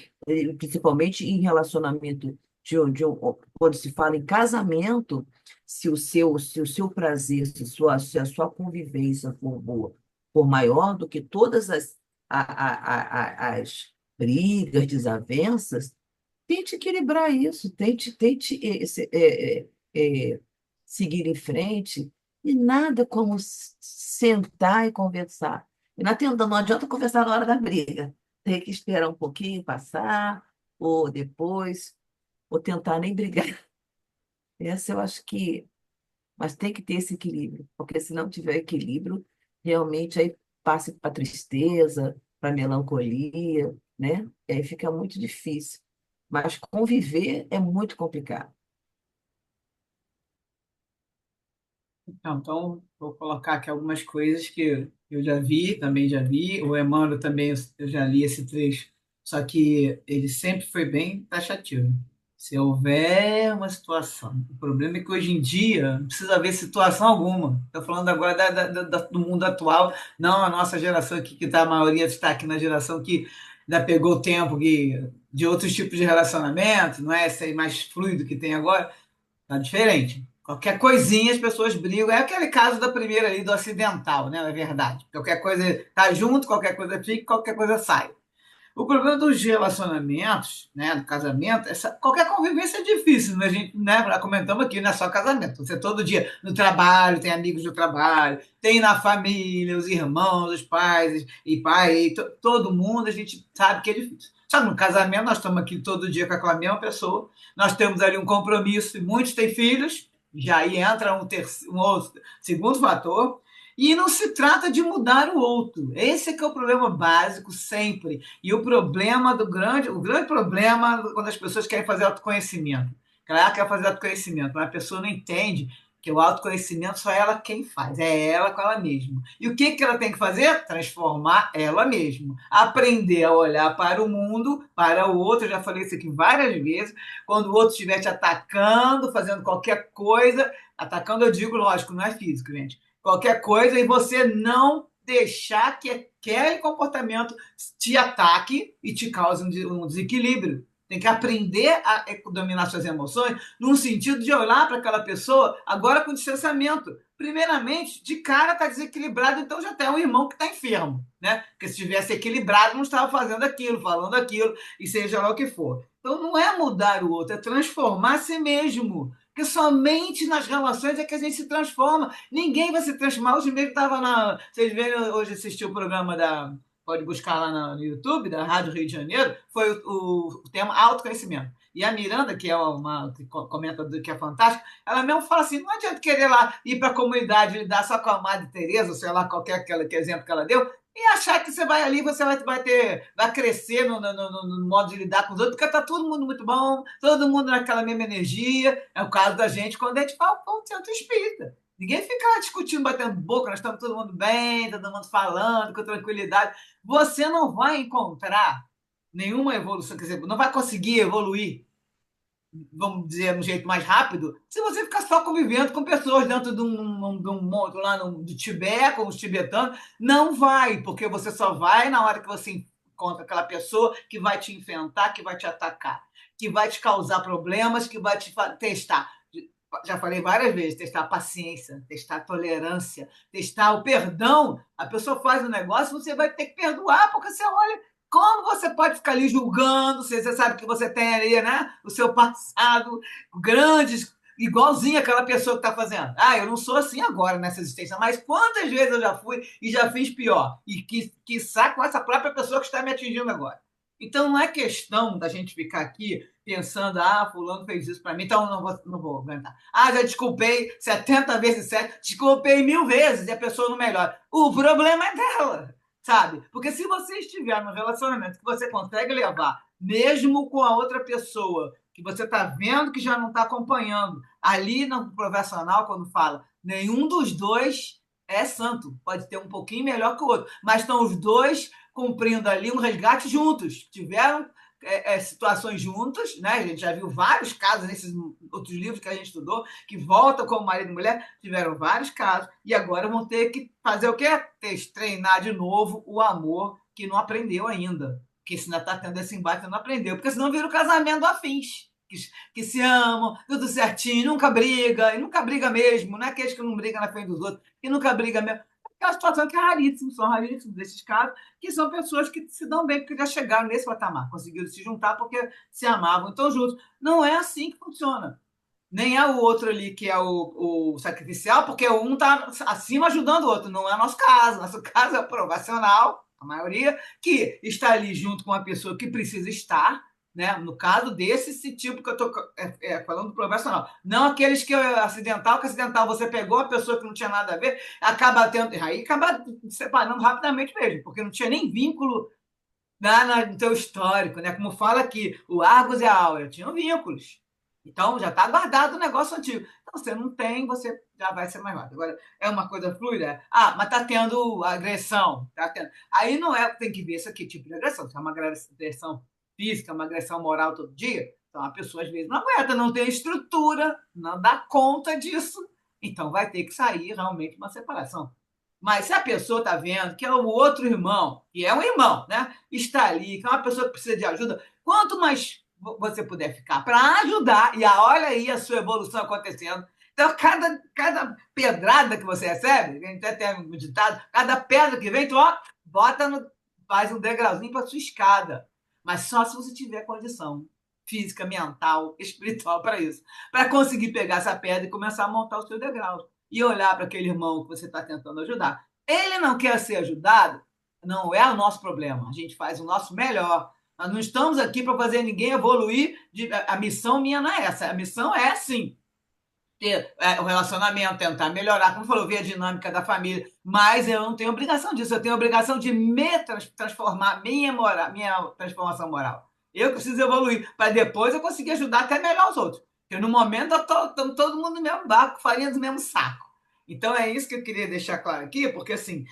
principalmente em relacionamento quando se fala em casamento, se o seu prazer, se a sua convivência for boa, for maior do que todas as brigas, desavenças, tente equilibrar isso, tente seguir em frente, e nada como sentar e conversar. E não adianta conversar na hora da briga, tem que esperar um pouquinho passar, ou depois, ou tentar nem brigar. Essa eu acho que. Mas tem que ter esse equilíbrio, porque se não tiver equilíbrio, realmente aí passa para tristeza, para melancolia, né? E aí fica muito difícil. Mas conviver é muito complicado. Então, vou colocar aqui algumas coisas que eu já vi, também já vi. O Emmanuel também eu já li esse trecho, só que ele sempre foi bem taxativo. Se houver uma situação, o problema é que hoje em dia não precisa haver situação alguma. Estou falando agora do mundo atual, não a nossa geração aqui, que tá, a maioria está aqui na geração que ainda pegou o tempo de outros tipos de relacionamento, não é esse aí mais fluido que tem agora. Tá diferente. Qualquer coisinha as pessoas brigam. É aquele caso da primeira ali do acidental, né? Na verdade. Qualquer coisa tá junto, qualquer coisa fica, qualquer coisa sai. O problema dos relacionamentos, né, do casamento, qualquer convivência é difícil, né? A gente, né, já comentamos aqui, não é só casamento. Você todo dia no trabalho, tem amigos do trabalho, tem na família, os irmãos, os pais e pai, todo mundo, a gente sabe que é difícil. Só que no casamento, nós estamos aqui todo dia com aquela mesma pessoa, nós temos ali um compromisso, e muitos têm filhos, já aí entra um outro, segundo fator, e não se trata de mudar o outro. Esse é que é o problema básico sempre. E o grande problema quando as pessoas querem fazer autoconhecimento. Ela quer fazer autoconhecimento, mas a pessoa não entende que o autoconhecimento só é ela quem faz, é ela com ela mesma. E o que ela tem que fazer? Transformar ela mesma. Aprender a olhar para o mundo, para o outro. Eu já falei isso aqui várias vezes. Quando o outro estiver te atacando, fazendo qualquer coisa, atacando eu digo, lógico, não é físico, gente, qualquer coisa, e você não deixar que aquele comportamento te ataque e te cause um desequilíbrio. Tem que aprender a dominar suas emoções num sentido de olhar para aquela pessoa agora com distanciamento. Primeiramente, de cara está desequilibrado, então já tem um irmão que está enfermo, né? Porque se tivesse equilibrado, não estava fazendo aquilo, falando aquilo, e seja lá o que for. Então não é mudar o outro, é transformar a si mesmo. Porque somente nas relações é que a gente se transforma. Ninguém vai se transformar. Hoje mesmo estava na. Vocês viram, hoje assisti o programa da. Pode buscar lá no YouTube, da Rádio Rio de Janeiro, foi o tema autoconhecimento. E a Miranda, que é uma que comenta que é fantástica, ela mesmo fala assim: não adianta querer lá ir para a comunidade lidar só com a Madre Teresa, sei lá, qualquer que exemplo que ela deu, e achar que você vai ali, você vai crescer no modo de lidar com os outros, porque está todo mundo muito bom, todo mundo naquela mesma energia. É o caso da gente quando a gente fala o centro espírita. Ninguém fica lá discutindo, batendo boca, nós estamos todo mundo bem, todo mundo falando com tranquilidade. Você não vai encontrar nenhuma evolução, quer dizer, não vai conseguir evoluir, vamos dizer, de um jeito mais rápido, se você ficar só convivendo com pessoas dentro de um monte lá do Tibete, com os tibetanos, não vai, porque você só vai na hora que você encontra aquela pessoa que vai te enfrentar, que vai te atacar, que vai te causar problemas, que vai te testar. Já falei várias vezes, testar a paciência, testar a tolerância, testar o perdão. A pessoa faz um negócio, você vai ter que perdoar, porque você olha como você pode ficar ali julgando, você sabe que você tem ali, né? O seu passado, grandes, igualzinho aquela pessoa que está fazendo. Ah, eu não sou assim agora nessa existência, mas quantas vezes eu já fui e já fiz pior? E que saco essa própria pessoa que está me atingindo agora. Então não é questão da gente ficar aqui pensando, fulano fez isso para mim, então não vou aguentar. Já desculpei 70 vezes 7, desculpei 1000 vezes e a pessoa não melhora. O problema é dela, sabe? Porque se você estiver num relacionamento que você consegue levar, mesmo com a outra pessoa, que você está vendo que já não está acompanhando, ali no profissional, quando fala, nenhum dos dois é santo, pode ter um pouquinho melhor que o outro, mas estão os dois cumprindo ali um resgate juntos, tiveram situações juntas, né? A gente já viu vários casos nesses outros livros que a gente estudou, que voltam como marido e mulher, tiveram vários casos, e agora vão ter que fazer o quê? Treinar de novo o amor que não aprendeu ainda. Porque se ainda está tendo esse embate, não aprendeu, porque senão vira o casamento afins. Que se amam, tudo certinho, nunca briga, e nunca briga mesmo, não é aqueles que não brigam na frente dos outros, que nunca briga mesmo. É uma situação que é raríssima, são raríssimos desses casos, que são pessoas que se dão bem, porque já chegaram nesse patamar, conseguiram se juntar porque se amavam, estão juntos. Não é assim que funciona. Nem é o outro ali que é o sacrificial, porque um está acima ajudando o outro. Não é nosso caso. Nosso caso é o provacional, a maioria, que está ali junto com uma pessoa que precisa estar, né? No caso desse tipo que eu estou falando do provacional. Não aqueles que é acidental, que acidental você pegou a pessoa que não tinha nada a ver, acaba tendo. Aí acaba separando rapidamente mesmo, porque não tinha nem vínculo no teu histórico, né? Como fala aqui, o Argos e a Áurea tinham vínculos. Então, já está guardado o negócio antigo. Então, você não tem, você já vai ser mais rápido. Agora, é uma coisa fluida? Mas está tendo agressão. Tá tendo. Aí não é, tem que ver isso aqui, tipo de agressão. Se é uma agressão física, uma agressão moral todo dia, então a pessoa às vezes não aguenta, não tem estrutura, não dá conta disso. Então, vai ter que sair realmente uma separação. Mas se a pessoa está vendo que é o outro irmão, que é um irmão, né? Está ali, que é uma pessoa que precisa de ajuda, quanto mais você puder ficar para ajudar, e olha aí a sua evolução acontecendo. Então, cada pedrada que você recebe, a gente até tem um ditado, cada pedra que vem, tu faz um degrauzinho para sua escada. Mas só se você tiver condição física, mental, espiritual para isso. Para conseguir pegar essa pedra e começar a montar o seu degrau. E olhar para aquele irmão que você está tentando ajudar. Ele não quer ser ajudado, não é o nosso problema. A gente faz o nosso melhor. Nós não estamos aqui para fazer ninguém evoluir. A missão minha não é essa. A missão é, sim, ter o relacionamento, tentar melhorar, como falou, ver a dinâmica da família. Mas eu não tenho obrigação disso. Eu tenho obrigação de me transformar, minha transformação moral. Eu preciso evoluir, para depois eu conseguir ajudar até melhor os outros. Porque no momento estamos todo mundo no mesmo barco, farinha do mesmo saco. Então é isso que eu queria deixar claro aqui, porque assim,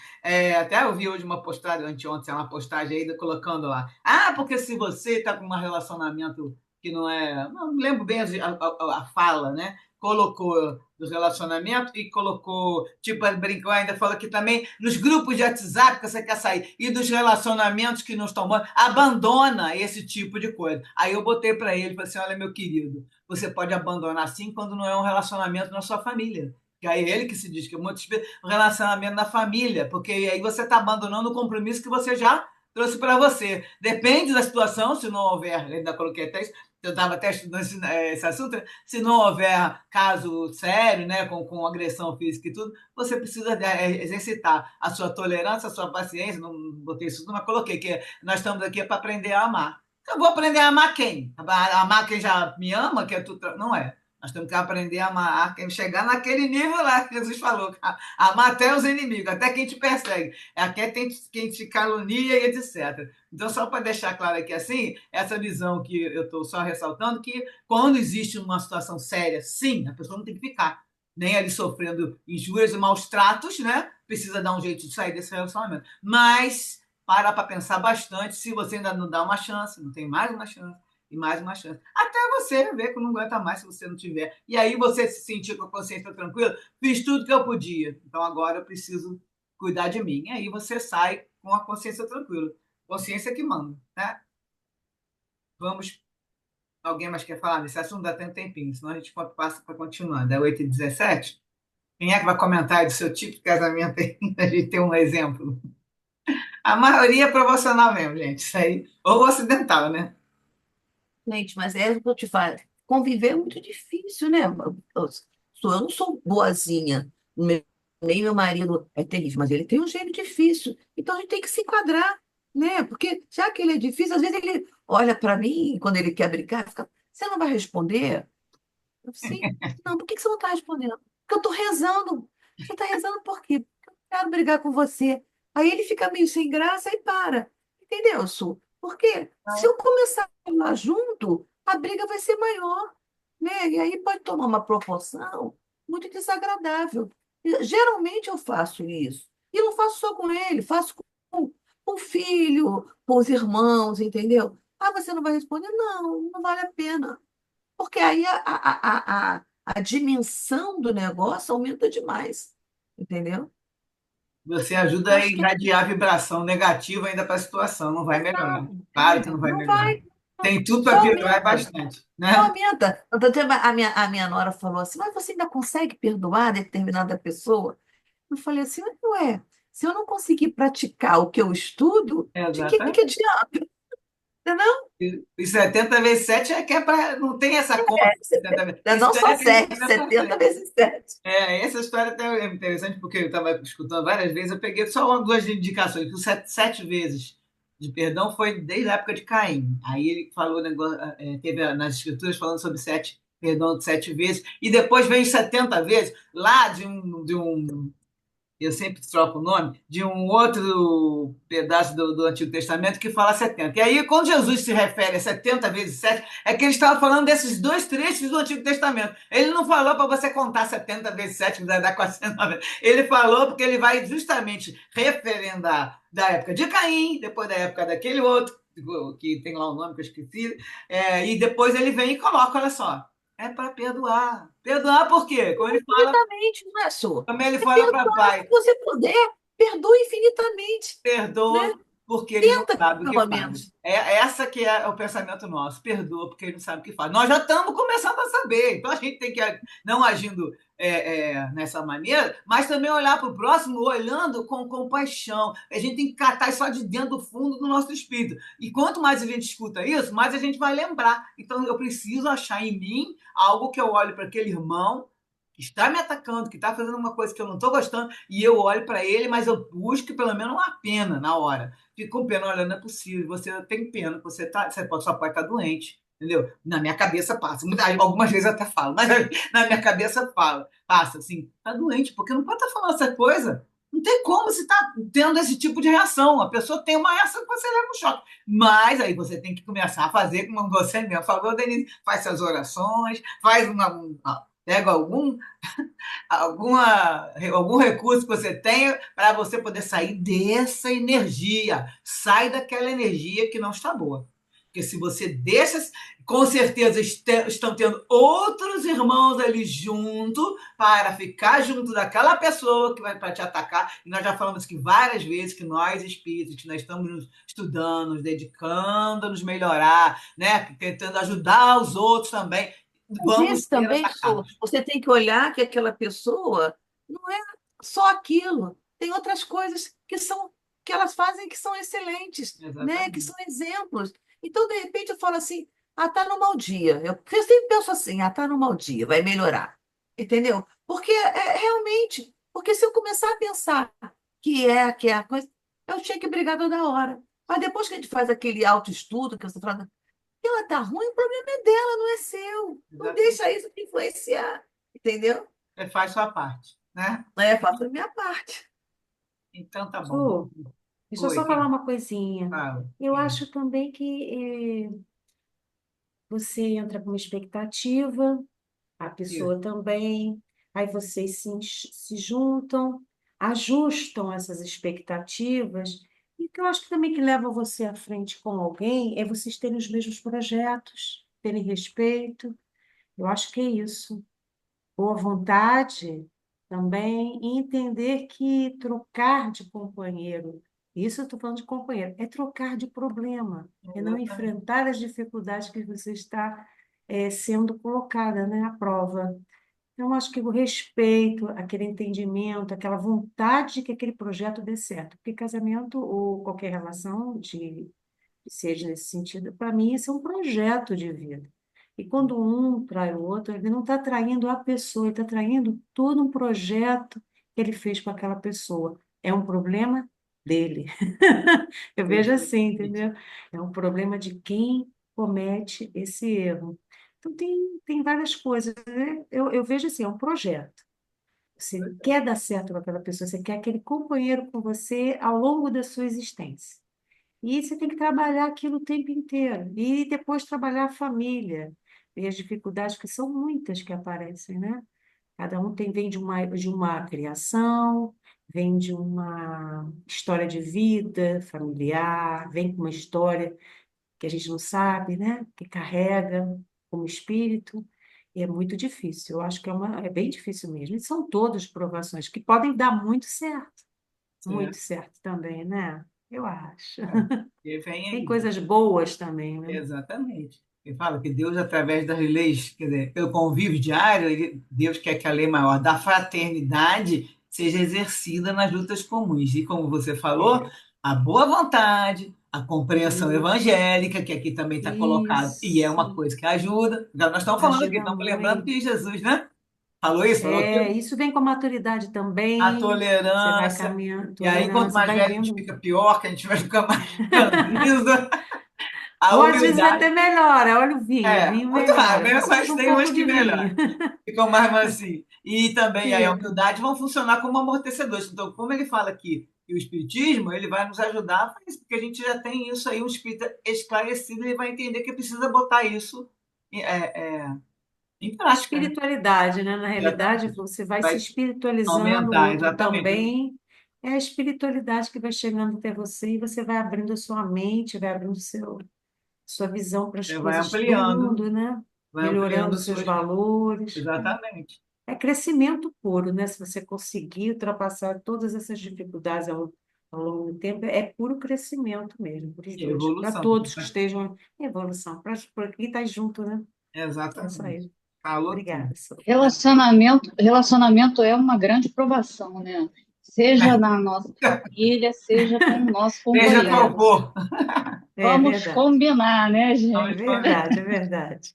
até eu vi hoje uma postagem, anteontem, uma postagem aí colocando lá, porque se você está com um relacionamento que não é. Não me lembro bem a fala, né? Colocou do relacionamento e colocou, tipo, brincou, ainda falou que também nos grupos de WhatsApp que você quer sair e dos relacionamentos que não estão bons, abandona esse tipo de coisa. Aí eu botei para ele, falei assim: olha, meu querido, você pode abandonar sim quando não é um relacionamento na sua família. Que aí ele que se diz que é muito um relacionamento na família, porque aí você está abandonando o compromisso que você já trouxe para você. Depende da situação, se não houver, ainda coloquei até isso, eu estava até estudando esse assunto, se não houver caso sério, né, com agressão física e tudo, você precisa exercitar a sua tolerância, a sua paciência, não botei isso, mas coloquei que nós estamos aqui para aprender a amar. Eu vou aprender a amar quem? A amar quem já me ama, que é tudo. Não é. Nós temos que aprender a amar, chegar naquele nível lá que Jesus falou, amar até os inimigos, até quem te persegue, até quem te calunia e etc. Então, só para deixar claro aqui assim, essa visão que eu estou só ressaltando, que quando existe uma situação séria, sim, a pessoa não tem que ficar nem ali sofrendo injúrias e maus tratos, né? Precisa dar um jeito de sair desse relacionamento. Mas para pensar bastante se você ainda não dá uma chance, não tem mais uma chance e mais uma chance. Até você ver que não aguenta mais se você não tiver. E aí você se sentir com a consciência tranquila, fiz tudo que eu podia, então agora eu preciso cuidar de mim. E aí você sai com a consciência tranquila. Consciência que manda, né? Vamos. Alguém mais quer falar nesse assunto? Dá até um tempinho, senão a gente passa para continuar. Da 8h17. Quem é que vai comentar aí do seu tipo de casamento aí? A gente tem um exemplo. A maioria é proporcional mesmo, gente. Isso aí. Ou ocidental, né? Gente, mas é o que eu te falo. Conviver é muito difícil, né? Eu não sou boazinha. Nem meu marido é terrível, mas ele tem um jeito difícil. Então a gente tem que se enquadrar, né? Porque já que ele é difícil, às vezes ele olha para mim, quando ele quer brincar, fica, você não vai responder? Eu, sim. Não, por que que você não está respondendo? Porque eu estou rezando. Você está rezando por quê? Porque eu quero brigar com você. Aí ele fica meio sem graça e para. Entendeu, Su? Porque se eu começar a falar junto, a briga vai ser maior, né? E aí pode tomar uma proporção muito desagradável. Geralmente eu faço isso. E não faço só com ele, faço com o filho, com os irmãos, entendeu? Ah, você não vai responder? Não, não vale a pena. Porque aí a dimensão do negócio aumenta demais, entendeu? Você ajuda Eu a acho que é irradiar a vibração negativa ainda para a situação, não vai melhorar. exato, Claro que entendeu? não vai Não melhorar. vai, Tem tudo para só piorar aumenta, bastante, só né? aumenta. Outro dia a minha nora falou assim, mas você ainda consegue perdoar determinada pessoa? Eu falei assim, ué, se eu não conseguir praticar o que eu estudo, de que Exatamente. adianta? Entendeu? E 70 vezes 7 é que é para. Não tem essa conta. 70 vezes. Isso Não só é tem 7, 70 70 vezes. vezes 7. Essa história até é interessante, porque eu estava escutando várias vezes, eu peguei só uma, duas indicações, que o sete vezes de perdão foi desde a época de Caim. Aí ele falou, teve nas escrituras falando sobre sete, perdão de 7 vezes, e depois veio 70 vezes, lá de um eu sempre troco o nome, de um outro pedaço do Antigo Testamento que fala 70. E aí, quando Jesus se refere a 70 vezes 7, é que ele estava falando desses dois trechos do Antigo Testamento. Ele não falou para você contar 70 vezes 7, que vai dar 490. Ele falou porque ele vai justamente referendar da época de Caim, depois da época daquele outro, que tem lá o nome que eu esqueci, e depois ele vem e coloca, olha só, é para perdoar. Perdoar por quê? Infinitamente, não é, Su? Como ele É fala para perdoar o pai, que você puder, perdoa infinitamente, né? perdoa porque eles não Tenta, sabem o que pelo fazem. menos. É essa que é o pensamento nosso. Perdoa porque eles não sabem o que fazem. Nós já estamos começando a saber. Então a gente tem que, não agindo nessa maneira, mas também olhar para o próximo olhando com compaixão. A gente tem que catar isso lá de dentro do fundo do nosso espírito. E quanto mais a gente escuta isso, mais a gente vai lembrar. Então eu preciso achar em mim algo que eu olhe para aquele irmão que está me atacando, que está fazendo uma coisa que eu não estou gostando, e eu olho para ele, mas eu busco pelo menos uma pena na hora. Fico com pena, olha, não é possível, você tem pena, só pode estar doente, entendeu? Na minha cabeça passa, algumas vezes eu até falo, mas na minha cabeça passa assim, tá doente, porque não pode estar falando essa coisa. Não tem como você estar tendo esse tipo de reação. A pessoa tem uma reação que você leva um choque. Mas aí você tem que começar a fazer como você mesmo falou, Denise, faz suas orações, faz pega algum recurso que você tenha para você poder sair dessa energia. Sai daquela energia que não está boa. Porque se você deixa, com certeza estão tendo outros irmãos ali junto para ficar junto daquela pessoa que vai para te atacar. E nós já falamos aqui várias vezes que nós, espíritos, que nós estamos nos estudando, nos dedicando a nos melhorar, né? Tentando ajudar os outros também, Às vamos vezes ser também, Su, atacados. você tem que olhar que aquela pessoa não é só aquilo. Tem outras coisas que elas fazem que são excelentes, né? Que Exatamente. são exemplos. Então, de repente, eu falo assim, tá no mau dia. Eu sempre penso assim, tá no mau dia, vai melhorar. Entendeu? Porque realmente, porque se eu começar a pensar que é a coisa, eu tinha que brigar toda hora. Mas depois que a gente faz aquele autoestudo que você fala, ela tá ruim, o problema é dela, não é seu. Não Exatamente. deixa isso te influenciar, entendeu? Você faz sua parte, né? Faço a minha parte. Então tá bom. Su, deixa eu Oi, só falar uma coisinha. fala. Eu acho também que você entra com uma expectativa, a Isso. pessoa também, aí vocês se juntam, ajustam essas expectativas, e o que eu acho que também que leva você à frente com alguém é vocês terem os mesmos projetos, terem respeito. Eu acho que é isso. Boa vontade também, e entender que trocar de companheiro, isso eu estou falando de companheiro, é trocar de problema, é não Exatamente. enfrentar as dificuldades que você está sendo colocada, né, à prova. Então, acho que o respeito, aquele entendimento, aquela vontade de que aquele projeto dê certo, porque casamento ou qualquer relação que seja nesse sentido, para mim, isso é um projeto de vida. E quando um trai o outro, ele não está traindo a pessoa, ele está traindo todo um projeto que ele fez com aquela pessoa. É um problema dele. Eu vejo assim, Exatamente. entendeu? É um problema de quem comete esse erro. Então, tem várias coisas, né? Eu vejo assim, é um projeto. Você quer dar certo com aquela pessoa, você quer aquele companheiro com você ao longo da sua existência. E você tem que trabalhar aquilo o tempo inteiro. E depois trabalhar a família. E as dificuldades, que são muitas que aparecem, né? Cada um vem de uma criação, vem de uma história de vida familiar, vem com uma história que a gente não sabe, né? Que carrega como espírito. E é muito difícil. Eu acho que é bem difícil mesmo. E são todas provações que podem dar muito Certo. certo também, né? Eu acho. É. E vem Tem aí. coisas boas também, né? Exatamente. Ele fala que Deus, através das leis, quer dizer, pelo convívio diário, Deus quer que a lei maior da fraternidade seja exercida nas lutas comuns. E como você falou, É, a boa vontade, a compreensão isso, evangélica, que aqui também está colocado, e é uma isso. coisa que ajuda. Agora, nós estamos falando aqui, Ajuda estamos lembrando que muito. Jesus, né? Falou isso, falou aquilo. Isso vem com a maturidade A também. Você vai tolerância. caminhando, E aí, quanto tolerância, mais vai velho a gente vendo. fica, pior, que a gente vai ficar mais ranzinza. A Ou às vezes humildade. até melhora. Olha o É, vinho muito raro, melhora. né? Só Mas precisa um tem umas pouco que de melhoram, vinho. ficam mais mansinhos. E também aí a Fica. humildade vão funcionar como amortecedores. Então, como ele fala aqui, que o Espiritismo, ele vai nos ajudar a isso, porque a gente já tem isso aí, um espírita esclarecido, ele vai entender que precisa botar isso em prática, né? Espiritualidade, né? Na realidade, Exatamente. você vai se Vai espiritualizando, o aumentar, outro exatamente. também. É a espiritualidade que vai chegando até você e você vai abrindo a sua mente, vai abrindo sua visão para as Você coisas do mundo, né? vai Melhorando ampliando seus suas. valores. Exatamente. É crescimento puro, né? Se você conseguir ultrapassar todas essas dificuldades ao longo do tempo, é puro crescimento mesmo, para os E dois, para evolução. todos que estejam em evolução, para quem está junto, né? É isso Exatamente. aí. Falou tudo. Obrigada, Sô. Relacionamento é uma grande provação, né? Seja na nossa família, seja com o nosso Seja qual companheiro. for. É Vamos verdade, combinar, né, é Vamos gente? combinar. verdade, é verdade.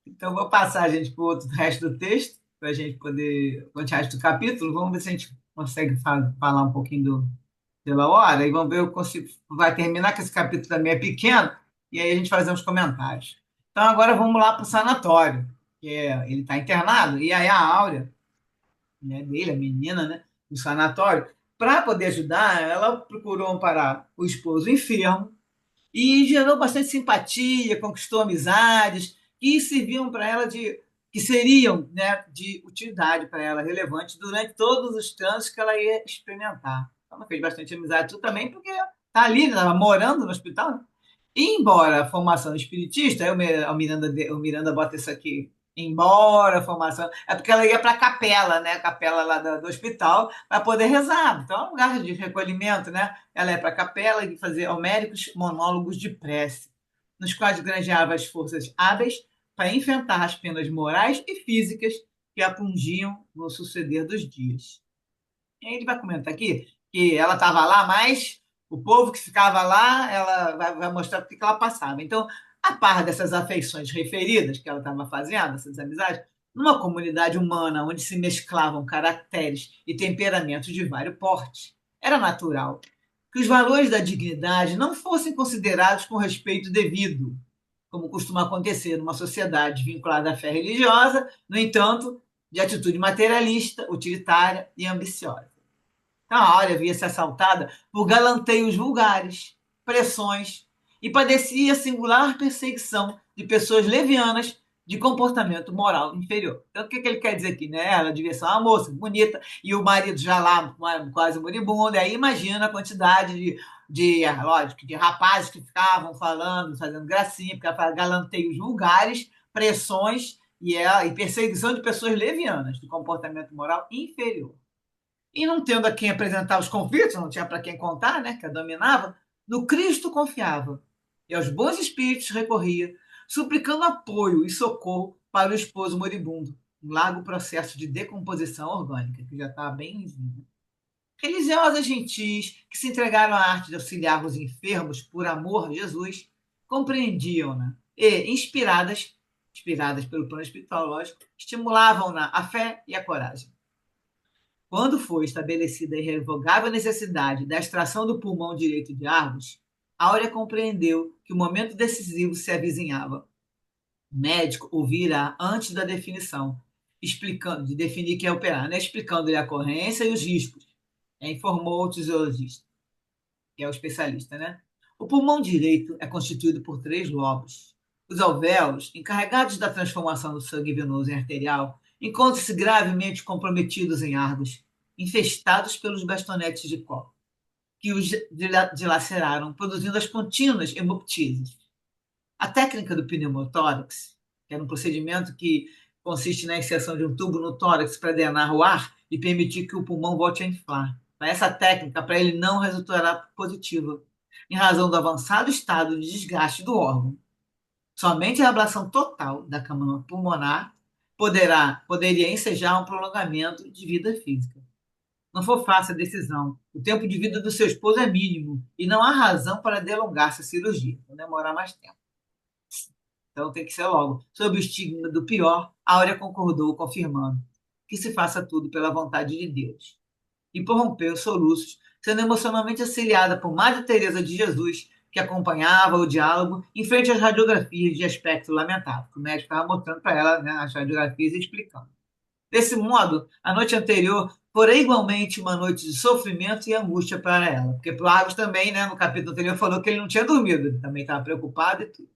Então, vou passar a gente para o outro resto do texto, para a gente poder, o resto do capítulo. Vamos ver se a gente consegue falar um pouquinho pela hora, e vamos ver se eu consigo, vai terminar, que esse capítulo também é pequeno, e aí a gente fazer uns comentários. Então, agora vamos lá para o sanatório, ele está internado, e aí a Áurea, né, dele, a menina, né, no sanatório, para poder ajudar, ela procurou amparar o esposo enfermo, e gerou bastante simpatia, conquistou amizades que serviam para ela que seriam, né, de utilidade para ela, relevante durante todos os trânsitos que ela ia experimentar. Então, ela fez bastante amizade, tudo também, porque está ali, estava morando no hospital, né? E embora a formação espiritista, aí o Miranda bota isso aqui, embora a formação, é porque ela ia para a capela, né? A capela lá do hospital, para poder rezar. Então é um lugar de recolhimento, né? Ela ia para a capela e fazia homéricos monólogos de prece, nos quais granjeava as forças hábeis para enfrentar as penas morais e físicas que a pungiam no suceder dos dias. E aí ele vai comentar aqui que ela estava lá, mas o povo que ficava lá, ela vai mostrar o que ela passava. Então, a par dessas afeições referidas que ela estava fazendo, essas amizades, numa comunidade humana onde se mesclavam caracteres e temperamentos de vários portes, era natural que os valores da dignidade não fossem considerados com respeito devido, como costuma acontecer numa sociedade vinculada à fé religiosa, no entanto, de atitude materialista, utilitária e ambiciosa. Então, a Áurea via-se assaltada por galanteios vulgares, pressões e padecia singular perseguição de pessoas levianas de comportamento moral inferior. Então, o que ele quer dizer aqui? Né? Ela devia ser uma moça bonita e o marido já lá quase moribundo. E aí imagina a quantidade lógico, de rapazes que ficavam falando, fazendo gracinha, porque ela fala galanteios vulgares, pressões e perseguição de pessoas levianas de comportamento moral inferior. E não tendo a quem apresentar os conflitos, não tinha para quem contar, né, que a dominava, no Cristo confiava e aos bons espíritos recorria, suplicando apoio e socorro para o esposo moribundo, um largo processo de decomposição orgânica, que já estava bem visível. Religiosas gentis que se entregaram à arte de auxiliar os enfermos por amor a Jesus, compreendiam-na e, inspiradas pelo plano espiritual, lógico, estimulavam-na a fé e a coragem. Quando foi estabelecida a irrevogável necessidade da extração do pulmão direito de Argos, Áurea compreendeu que o momento decisivo se avizinhava. O médico ouvira antes da definição, de definir quem é operar, né? Explicando-lhe a ocorrência e os riscos. Informou o fisiologista, que é o especialista, né? O pulmão direito é constituído por 3 lobos. Os alvéolos, encarregados da transformação do sangue venoso em arterial, encontram-se gravemente comprometidos em Argos, infestados pelos bastonetes de cobre, que os dilaceraram, produzindo as contínuas hemoptises. A técnica do pneumotórax, que era um procedimento que consiste na inserção de um tubo no tórax para drenar o ar e permitir que o pulmão volte a inflar. Mas essa técnica, para ele, não resultará positiva, em razão do avançado estado de desgaste do órgão. Somente a ablação total da câmara pulmonar poderia ensejar um prolongamento de vida física. Não for fácil a decisão. O tempo de vida do seu esposo é mínimo e não há razão para delongar-se a cirurgia, não demorar mais tempo. Então tem que ser logo. Sob o estigma do pior, Áurea concordou, confirmando que se faça tudo pela vontade de Deus. E prorrompeu soluços, sendo emocionalmente auxiliada por Madre Teresa de Jesus, que acompanhava o diálogo em frente às radiografias de aspecto lamentável. O médico estava mostrando para ela, né, as radiografias e explicando. Desse modo, a noite anterior fora igualmente uma noite de sofrimento e angústia para ela. Porque para o Argos também, né, no capítulo anterior, falou que ele não tinha dormido, ele também estava preocupado e tudo.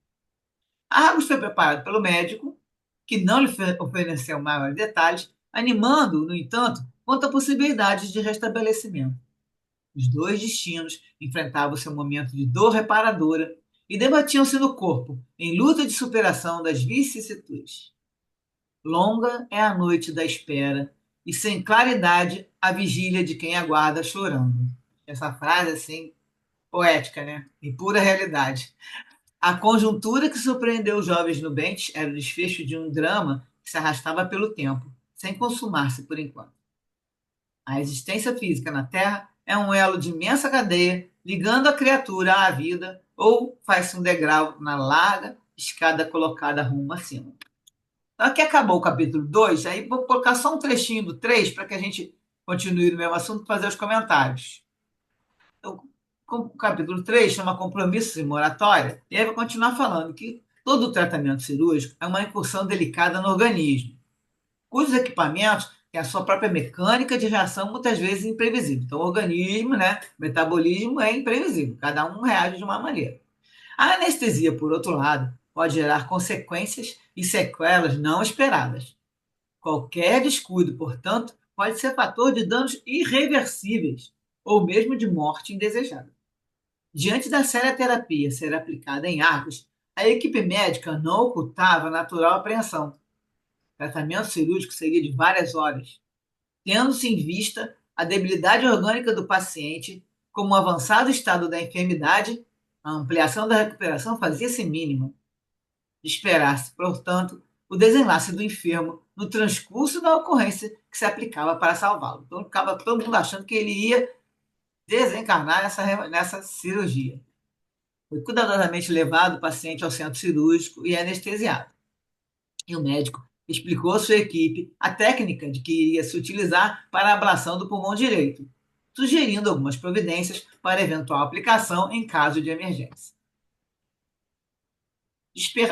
Argos foi preparado pelo médico, que não lhe ofereceu maiores detalhes, animando, no entanto, quanto a possibilidades de restabelecimento. Os 2 destinos enfrentavam seu momento de dor reparadora e debatiam-se no corpo, em luta de superação das vicissitudes. Longa é a noite da espera e sem claridade a vigília de quem aguarda chorando. Essa frase, assim, poética, né? E pura realidade. A conjuntura que surpreendeu os jovens nubentes era o desfecho de um drama que se arrastava pelo tempo, sem consumar-se por enquanto. A existência física na Terra é um elo de imensa cadeia, ligando a criatura à vida, ou faz-se um degrau na larga escada colocada rumo acima. Então, aqui acabou o capítulo 2, aí vou colocar só um trechinho do 3 para que a gente continue no mesmo assunto e fazer os comentários. Então, o capítulo 3 chama Compromissos e Moratória, e aí vai continuar falando que todo o tratamento cirúrgico é uma incursão delicada no organismo, cujos equipamentos têm a sua própria mecânica de reação, muitas vezes imprevisível. Então, o organismo, né, o metabolismo é imprevisível, cada um reage de uma maneira. A anestesia, por outro lado, pode gerar consequências e sequelas não esperadas. Qualquer descuido, portanto, pode ser fator de danos irreversíveis ou mesmo de morte indesejada. Diante da séria terapia ser aplicada em Argos, a equipe médica não ocultava a natural apreensão. O tratamento cirúrgico seria de várias horas, tendo-se em vista a debilidade orgânica do paciente, como o avançado estado da enfermidade, a ampliação da recuperação fazia-se mínima. De esperar-se, portanto, o desenlace do enfermo no transcurso da ocorrência que se aplicava para salvá-lo. Então, ficava todo mundo achando que ele ia desencarnar nessa cirurgia. Foi cuidadosamente levado o paciente ao centro cirúrgico e anestesiado. E o médico explicou à sua equipe a técnica de que iria se utilizar para a ablação do pulmão direito, sugerindo algumas providências para eventual aplicação em caso de emergência.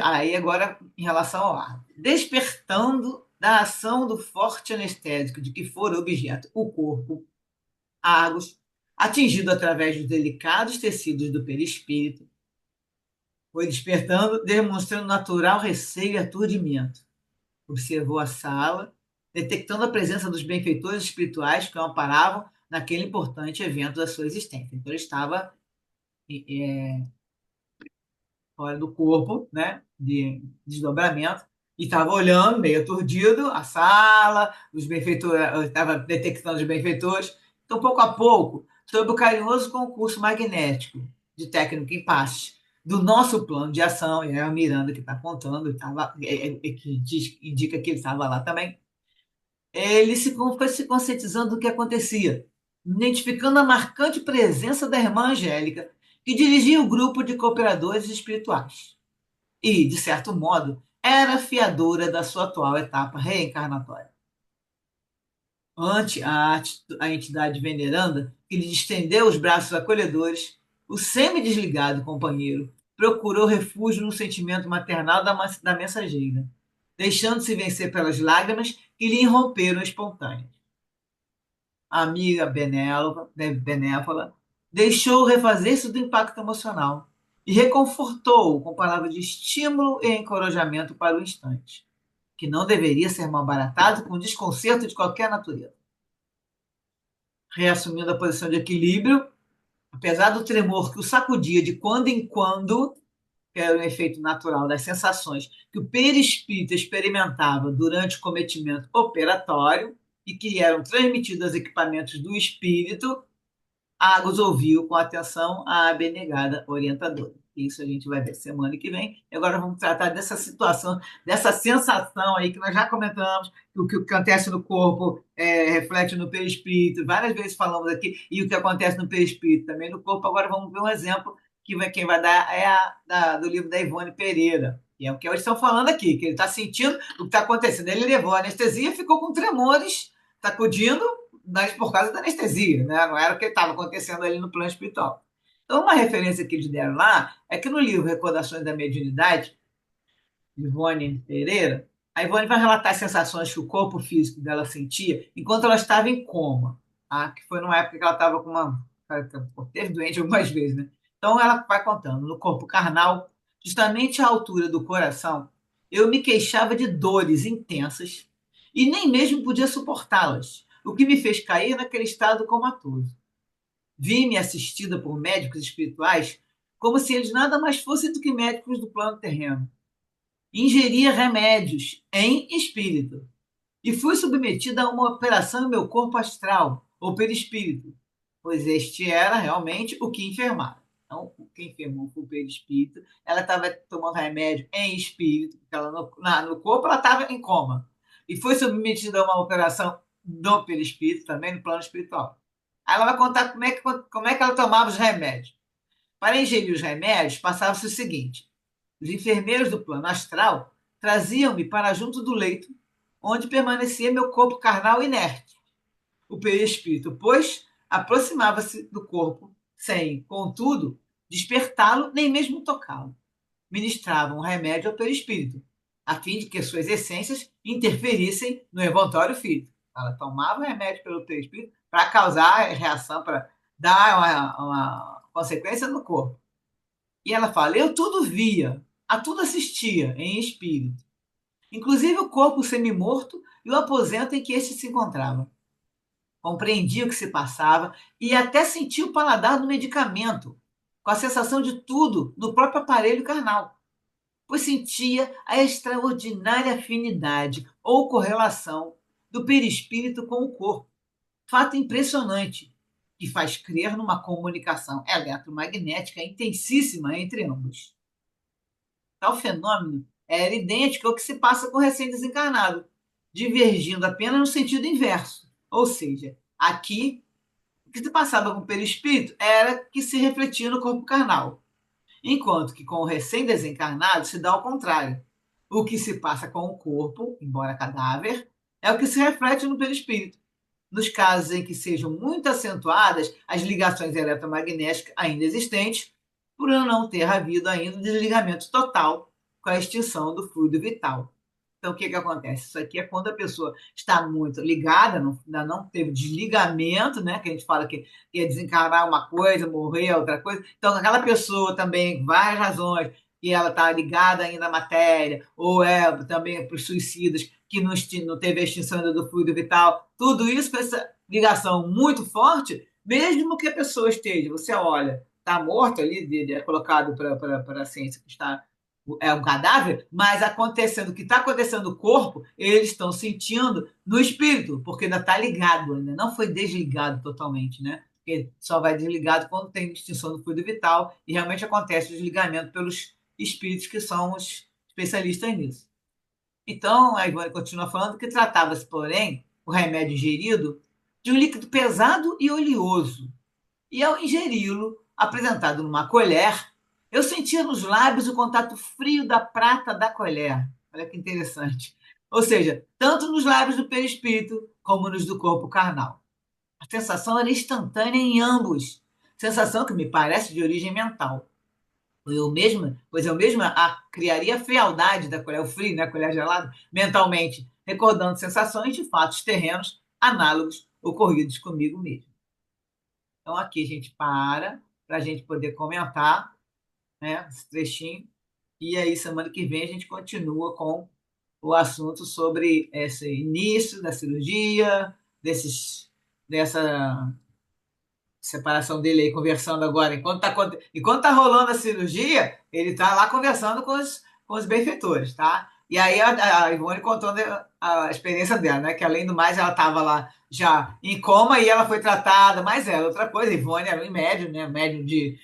Aí agora, em relação ao ar. Despertando da ação do forte anestésico de que for objeto o corpo, Argos, atingido através dos delicados tecidos do perispírito, foi despertando, demonstrando natural receio e aturdimento. Observou a sala, detectando a presença dos benfeitores espirituais que o amparavam naquele importante evento da sua existência. Então, ele estava fora do corpo, né, de desdobramento, e estava olhando, meio aturdido, a sala, os benfeitores, estava detectando os benfeitores. Então, pouco a pouco, sob o carinhoso concurso magnético de técnico em passe do nosso plano de ação, e é a Miranda que está contando, que indica que ele estava lá também, ele foi se conscientizando do que acontecia, identificando a marcante presença da irmã Angélica, que dirigia o grupo de cooperadores espirituais. E, de certo modo, era fiadora da sua atual etapa reencarnatória. Ante a entidade veneranda, que lhe estendeu os braços acolhedores, o semi-desligado companheiro procurou refúgio no sentimento maternal da mensageira, deixando-se vencer pelas lágrimas que lhe irromperam espontâneas. A amiga benévola deixou refazer-se do impacto emocional e reconfortou-o com palavras de estímulo e encorajamento para o instante, que não deveria ser malbaratado com desconcerto de qualquer natureza. Reassumindo a posição de equilíbrio, apesar do tremor que o sacudia de quando em quando, que era o efeito natural das sensações que o perispírito experimentava durante o cometimento operatório e que eram transmitidos aos equipamentos do espírito, Agus ouviu com atenção a abnegada orientadora. Isso a gente vai ver semana que vem. E agora vamos tratar dessa situação, dessa sensação aí que nós já comentamos, que o que acontece no corpo reflete no perispírito. Várias vezes falamos aqui, e o que acontece no perispírito também no corpo. Agora vamos ver um exemplo que quem vai dar do livro da Ivone Pereira. E é o que eles estão falando aqui, que ele está sentindo o que está acontecendo. Ele levou a anestesia, ficou com tremores, sacudindo, mas por causa da anestesia, né? Não era o que estava acontecendo ali no plano espiritual. Então, uma referência que eles deram lá é que no livro Recordações da Mediunidade, de Ivone Pereira, a Ivone vai relatar as sensações que o corpo físico dela sentia enquanto ela estava em coma, tá? Que foi numa época que ela estava com uma... Teve doente algumas vezes, né? Então, ela vai contando, no corpo carnal, justamente à altura do coração, eu me queixava de dores intensas e nem mesmo podia suportá-las, o que me fez cair naquele estado comatoso. Vi-me assistida por médicos espirituais como se eles nada mais fossem do que médicos do plano terreno. Ingeria remédios em espírito e fui submetida a uma operação em meu corpo astral, ou perispírito, pois este era realmente o que enfermava. Então, o que enfermou foi o perispírito. Ela estava tomando remédio em espírito, porque ela no corpo ela estava em coma. E foi submetida a uma operação no perispírito, também no plano espiritual. Aí ela vai contar como é que ela tomava os remédios. Para ingerir os remédios, passava-se o seguinte: os enfermeiros do plano astral traziam-me para junto do leito, onde permanecia meu corpo carnal inerte. O perispírito, pois, aproximava-se do corpo, sem, contudo, despertá-lo nem mesmo tocá-lo. Ministravam um remédio ao perispírito, a fim de que suas essências interferissem no envoltório físico. Ela tomava o remédio pelo perispírito para causar reação, para dar uma consequência no corpo. E ela fala: eu tudo via, a tudo assistia em espírito, inclusive o corpo semi-morto e o aposento em que este se encontrava. Compreendia o que se passava e até sentia o paladar do medicamento, com a sensação de tudo no próprio aparelho carnal, pois sentia a extraordinária afinidade ou correlação do perispírito com o corpo. Fato impressionante, que faz crer numa comunicação eletromagnética intensíssima entre ambos. Tal fenômeno era idêntico ao que se passa com o recém-desencarnado, divergindo apenas no sentido inverso. Ou seja, aqui, o que se passava com o perispírito era que se refletia no corpo carnal, enquanto que com o recém-desencarnado se dá ao contrário. O que se passa com o corpo, embora cadáver, é o que se reflete no perispírito. Nos casos em que sejam muito acentuadas as ligações eletromagnéticas ainda existentes, por não ter havido ainda o desligamento total com a extinção do fluido vital. Então, o que acontece? Isso aqui é quando a pessoa está muito ligada, ainda não teve desligamento, né? Que a gente fala que ia desencarnar uma coisa, morrer outra coisa. Então, aquela pessoa também, várias razões, que ela está ligada ainda à matéria, ou é também para os suicidas, que não teve a extinção ainda do fluido vital, tudo isso com essa ligação muito forte, mesmo que a pessoa esteja, você olha, está morto ali, é colocado para a ciência que está é um cadáver, mas acontecendo o que está acontecendo no corpo, eles estão sentindo no espírito, porque ainda está ligado, ainda não foi desligado totalmente, né? Porque só vai desligado quando tem extinção do fluido vital e realmente acontece o desligamento pelos espíritos que são os especialistas nisso. Então, a Ivone continua falando que tratava-se, porém, o remédio ingerido de um líquido pesado e oleoso. E ao ingeri-lo, apresentado numa colher, eu sentia nos lábios o contato frio da prata da colher. Olha que interessante. Ou seja, tanto nos lábios do perispírito como nos do corpo carnal. A sensação era instantânea em ambos. Sensação que me parece de origem mental. Pois eu mesma criaria a frialdade da colher, o frio, né, a colher gelada, mentalmente, recordando sensações de fatos terrenos análogos ocorridos comigo mesmo. Então, aqui a gente para a gente poder comentar, né, esse trechinho, e aí semana que vem a gente continua com o assunto sobre esse início da cirurgia, dessa separação dele aí, conversando agora. Enquanto tá rolando a cirurgia, ele tá lá conversando com os benfeitores, tá? E aí a Ivone contando a experiência dela, né? Que além do mais, ela estava lá já em coma e ela foi tratada, mas era outra coisa. A Ivone era um médium, né? Médium de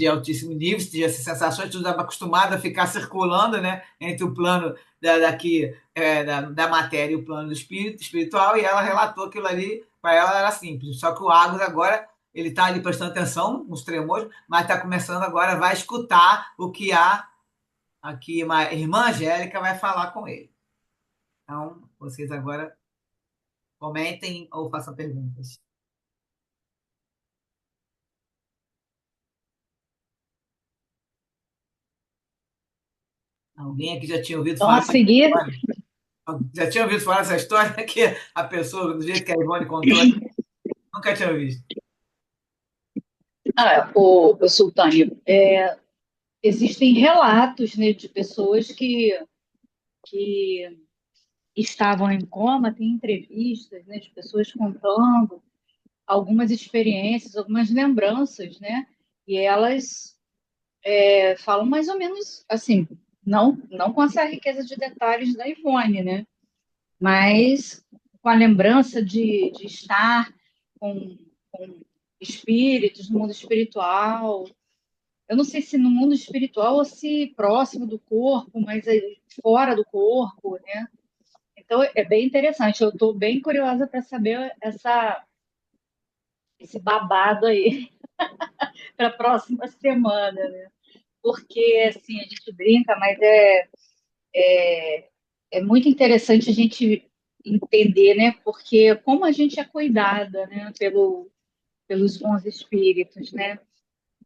altíssimo nível, tinha essas sensações, tudo estava acostumado a ficar circulando, né? Entre o plano da matéria e o plano do espiritual, e ela relatou aquilo ali, para ela era simples. Só que o Agus agora ele está ali prestando atenção nos tremores, mas está começando agora, vai escutar o que aqui uma irmã Angélica vai falar com ele. Então, vocês agora comentem ou façam perguntas. Alguém aqui já tinha ouvido Então, falar a dessa seguir, história? Já tinha ouvido falar dessa história que a pessoa, do jeito que a Ivone contou, nunca tinha visto. o Sultânio, existem relatos, né, de pessoas que estavam em coma, tem entrevistas, né, de pessoas contando algumas experiências, algumas lembranças, né? E elas falam mais ou menos assim, não com essa riqueza de detalhes da Ivone, né? Mas com a lembrança de estar com espíritos no mundo espiritual. Eu não sei se no mundo espiritual ou se próximo do corpo, mas fora do corpo, né? Então é bem interessante. Eu estou bem curiosa para saber esse babado aí para a próxima semana, né? Porque assim a gente brinca, mas é muito interessante a gente entender, né? Porque como a gente é cuidada, né? Pelos bons espíritos, né?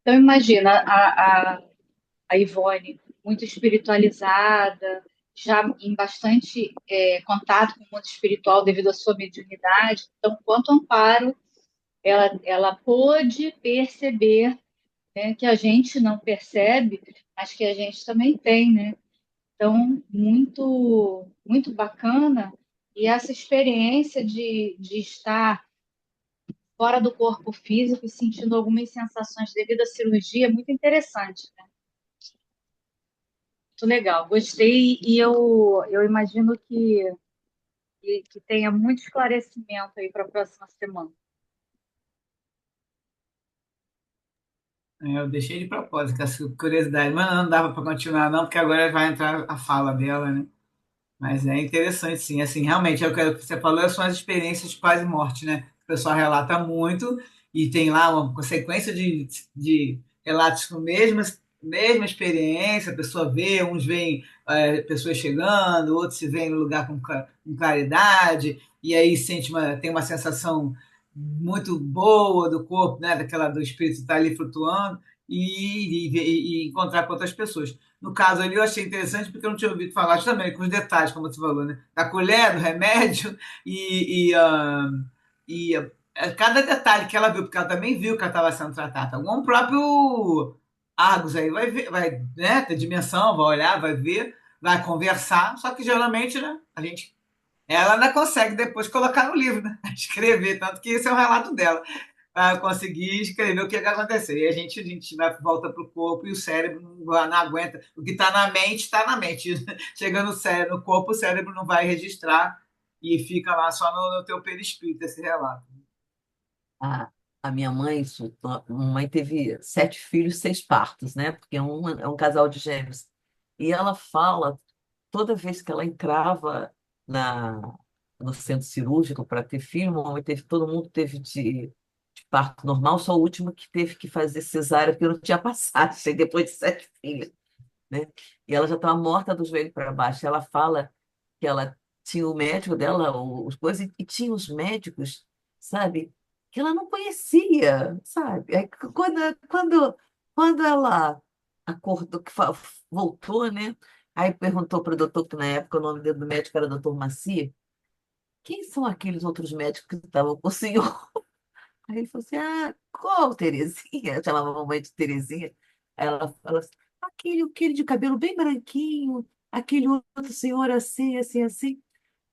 Então imagina a Ivone muito espiritualizada, já em bastante contato com o mundo espiritual devido à sua mediunidade. Então, quanto amparo ela pôde perceber, né, que a gente não percebe, mas que a gente também tem, né? Então, muito bacana. E essa experiência de estar fora do corpo físico e sentindo algumas sensações devido à cirurgia, é muito interessante, né? Muito legal, gostei e eu imagino que tenha muito esclarecimento aí para a próxima semana. Eu deixei de propósito, com essa curiosidade, mas não dava para continuar, não, porque agora vai entrar a fala dela, né? Mas é interessante, sim. Assim, realmente, é o que você falou, são as experiências de quase morte, né? O pessoal relata muito e tem lá uma consequência de relatos com mesma experiência, a pessoa vê, uns veem pessoas chegando, outros se veem no lugar com claridade, e aí tem uma sensação muito boa do corpo, né? Daquela do espírito estar ali flutuando e encontrar com outras pessoas. No caso ali, eu achei interessante porque eu não tinha ouvido falar também, com os detalhes, como você falou, né? Da colher, do remédio cada detalhe que ela viu, porque ela também viu que ela estava sendo tratada. Algum próprio Argos aí vai ver, vai, né, ter dimensão, vai olhar, vai ver, vai conversar, só que geralmente, né, ela ainda consegue depois colocar no livro, né? Escrever, tanto que esse é o relato dela para conseguir escrever o que, que aconteceu. E a gente volta para o corpo e o cérebro não aguenta. O que está na mente, está na mente. Chega no cérebro, no corpo, o cérebro não vai registrar e fica lá só no teu perispírito esse relato. A, a minha mãe, mamãe teve 7 filhos, 6 partos, né? Porque é um casal de gêmeos. E ela fala, toda vez que ela entrava na, no centro cirúrgico para ter filho, mamãe teve, todo mundo teve de parto normal, só o último que teve que fazer cesárea, porque não tinha passagem, depois de 7 filhos, né? E ela já estava morta do joelho para baixo. Ela fala que ela tinha o médico dela, os coisas, e tinha os médicos, sabe, que ela não conhecia, sabe? Aí, quando ela acordou, voltou, né? Aí perguntou para o doutor, que na época o nome do médico era doutor Macia, quem são aqueles outros médicos que estavam com o senhor? Aí ele falou assim: ah, qual Terezinha? Eu chamava a mamãe de Terezinha. Aí ela falou assim: aquele de cabelo bem branquinho, aquele outro senhor assim, assim, assim.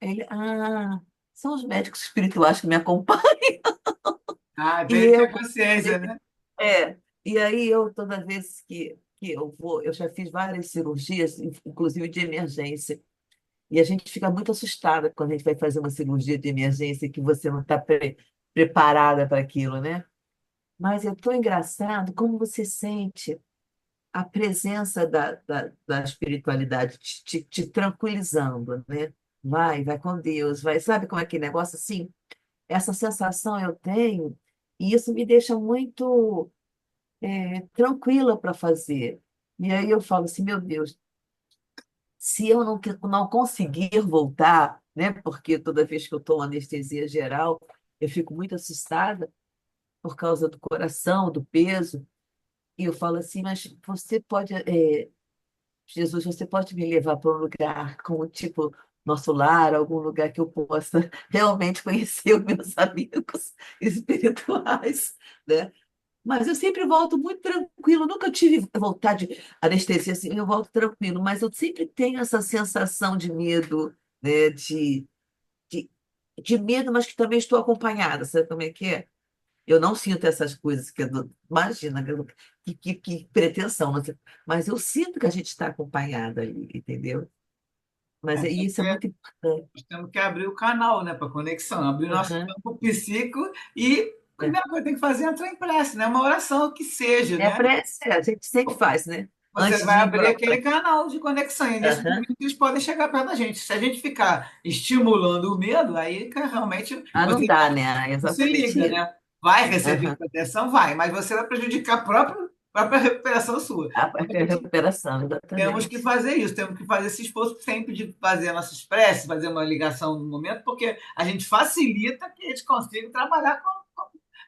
Aí ele: ah, são os médicos espirituais que me acompanham. Ah, então E ele eu, tem consciência, né? e aí eu, toda vez que eu vou, eu já fiz várias cirurgias, inclusive de emergência. E a gente fica muito assustada quando a gente vai fazer uma cirurgia de emergência que você não está preparada para aquilo, né? Mas é tão engraçado como você sente a presença da espiritualidade te tranquilizando, né? Vai com Deus, vai. Sabe como é que negócio assim? Essa sensação eu tenho, e isso me deixa muito tranquila para fazer. E aí eu falo assim, meu Deus, se eu não conseguir voltar, né? Porque toda vez que eu tomo anestesia geral, eu fico muito assustada por causa do coração, do peso. E eu falo assim, mas você pode, Jesus, você pode me levar para um lugar como tipo nosso lar, algum lugar que eu possa realmente conhecer os meus amigos espirituais, né? Mas eu sempre volto muito tranquilo, nunca tive vontade de anestesia assim, eu volto tranquilo, mas eu sempre tenho essa sensação de medo, né? De, de medo, mas que também estou acompanhada, sabe como é que é? Eu não sinto essas coisas imagina, que pretensão, não sei. Mas eu sinto que a gente está acompanhada ali, entendeu? Mas É, isso é muito importante. nós temos que abrir o canal, né, para conexão, abrir o nosso Aham. campo psíquico e a É. primeira coisa que tem que fazer é entrar em prece, né? Uma oração que seja, É a né? prece, a gente sempre faz, né? Você Antes vai de ir abrir para. aquele canal de conexão, e nesse Aham. momento eles podem chegar perto da gente. Se a gente ficar estimulando o medo, aí cara, realmente Ah, não você dá, né? É não se exatamente liga, isso. né? Vai receber Aham. proteção? Vai, mas você vai prejudicar a própria recuperação sua. A Então, parte da recuperação, temos que exatamente. fazer isso, temos que fazer esse esforço sempre de fazer nossas preces, fazer uma ligação no momento, porque a gente facilita que a gente consiga trabalhar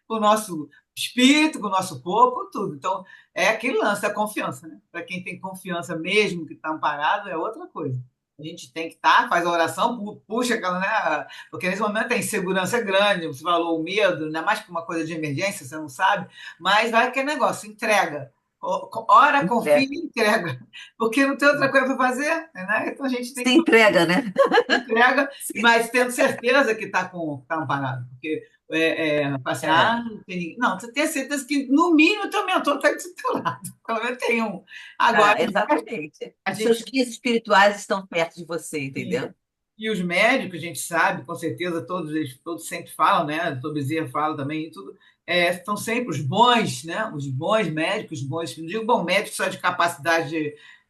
com o nosso espírito, com o nosso corpo, tudo. Então, é aquele lance da confiança, né? Para quem tem confiança mesmo que está amparado, é outra coisa. A gente tem que estar, faz a oração, puxa aquela, né? Porque nesse momento a insegurança é grande, você falou o medo, ainda mais que uma coisa de emergência, você não sabe, mas vai aquele negócio, entrega. Ora, confia É. e entrega, porque não tem outra coisa para fazer, né? Então a gente tem Se que entrega, né? entrega, Se- mas tendo certeza que está tá amparado. Porque fala assim, É, não, você tem certeza que no mínimo o teu mentor está do teu lado. Pelo menos tem um. Agora, exatamente. a Seus gente guias espirituais estão perto de você, e, entendeu? e os médicos, a gente sabe, com certeza, todos eles todos sempre falam, né? O doutor Bezerra fala também, e tudo. Estão sempre os bons, né? Os bons médicos, bons, não digo bom médico só de capacidade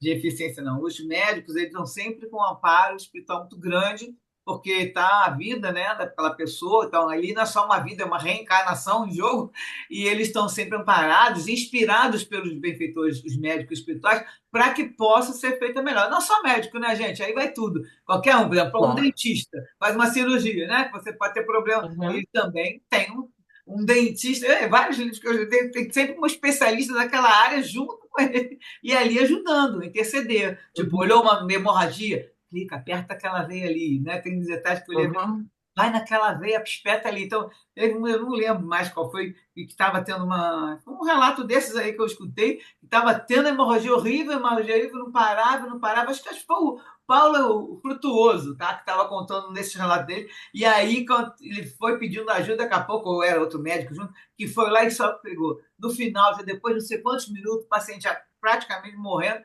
de eficiência, não. Os médicos, eles estão sempre com um amparo espiritual muito grande, porque está a vida, né, daquela pessoa, então ali não é só uma vida, é uma reencarnação em jogo, e eles estão sempre amparados, inspirados pelos benfeitores, os médicos espirituais, para que possa ser feita melhor. Não só médico, né, gente? Aí vai tudo. Qualquer um, por exemplo, um Bom. dentista faz uma cirurgia, né? Que você pode ter problema. Uhum. Ele também tem um dentista, vários livros que eu tenho, tem sempre um especialista daquela área junto com ele, e ali ajudando, interceder. Tipo, Uhum. olhou uma hemorragia, clica, aperta aquela veia ali, né? Tem detalhes que eu lembro, Uhum. vai naquela veia, espeta ali. Então, eu não lembro mais qual foi, que estava tendo um relato desses aí que eu escutei, que estava tendo hemorragia horrível, não parava, não parava. Acho que foi o Paulo Frutuoso, tá? Que estava contando nesse relato dele. E aí, quando ele foi pedindo ajuda, daqui a pouco, ou era outro médico junto, que foi lá e só pegou. No final, depois de não sei quantos minutos, o paciente já praticamente morrendo,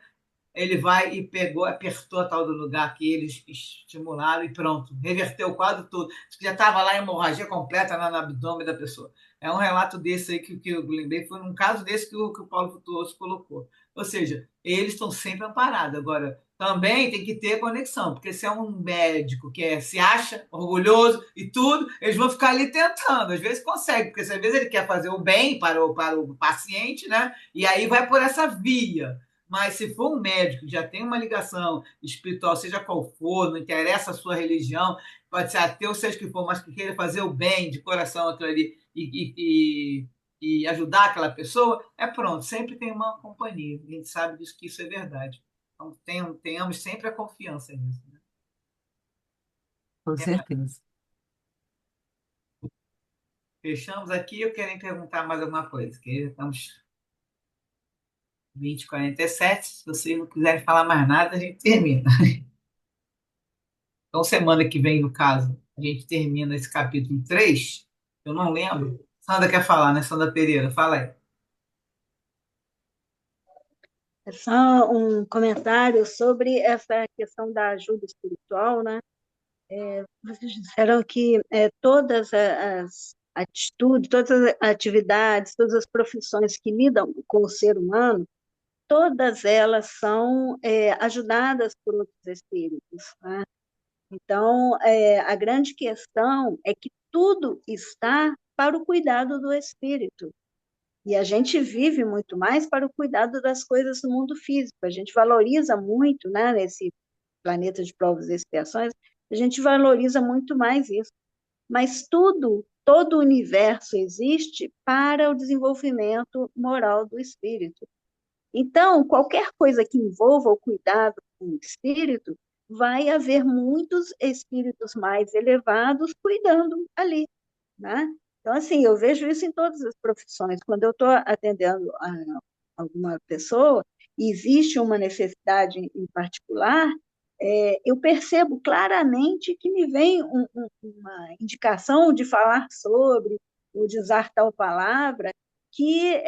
ele vai e pegou, apertou a tal do lugar que eles estimularam e pronto, reverteu o quadro todo. Já estava lá a hemorragia completa no abdômen da pessoa. É um relato desse aí que eu lembrei, foi num caso desse que o Paulo Frutuoso colocou. Ou seja, eles estão sempre amparados. Agora, também tem que ter conexão, porque se é um médico que se acha orgulhoso e tudo, eles vão ficar ali tentando. Às vezes consegue, porque às vezes ele quer fazer o bem para o paciente, né? E aí vai por essa via. Mas se for um médico que já tem uma ligação espiritual, seja qual for, não interessa a sua religião, pode ser ateu, seja que for, mas que queira fazer o bem de coração aquilo ali e ajudar aquela pessoa, pronto, sempre tem uma companhia. A gente sabe disso, que isso é verdade. Então, tenhamos sempre a confiança nisso. Né? Com certeza. Fechamos aqui. Eu quero perguntar mais alguma coisa, que estamos 20h47. Se vocês não quiserem falar mais nada, a gente termina. Então, semana que vem, no caso, a gente termina esse capítulo 3. Eu não lembro. Sandra quer falar, né? Sandra Pereira, fala aí. É só um comentário sobre essa questão da ajuda espiritual, né? Vocês disseram que todas as atitudes, todas as atividades, todas as profissões que lidam com o ser humano, todas elas são ajudadas por outros espíritos, né? Então, a grande questão é que tudo está para o cuidado do espírito. E a gente vive muito mais para o cuidado das coisas do mundo físico. A gente valoriza muito, né, nesse planeta de provas e expiações, a gente valoriza muito mais isso. Mas todo o universo existe para o desenvolvimento moral do espírito. Então, qualquer coisa que envolva o cuidado com o espírito, vai haver muitos espíritos mais elevados cuidando ali, né? Então, assim, eu vejo isso em todas as profissões. Quando eu estou atendendo a alguma pessoa e existe uma necessidade em particular, eu percebo claramente que me vem uma indicação de falar sobre, ou de usar tal palavra, que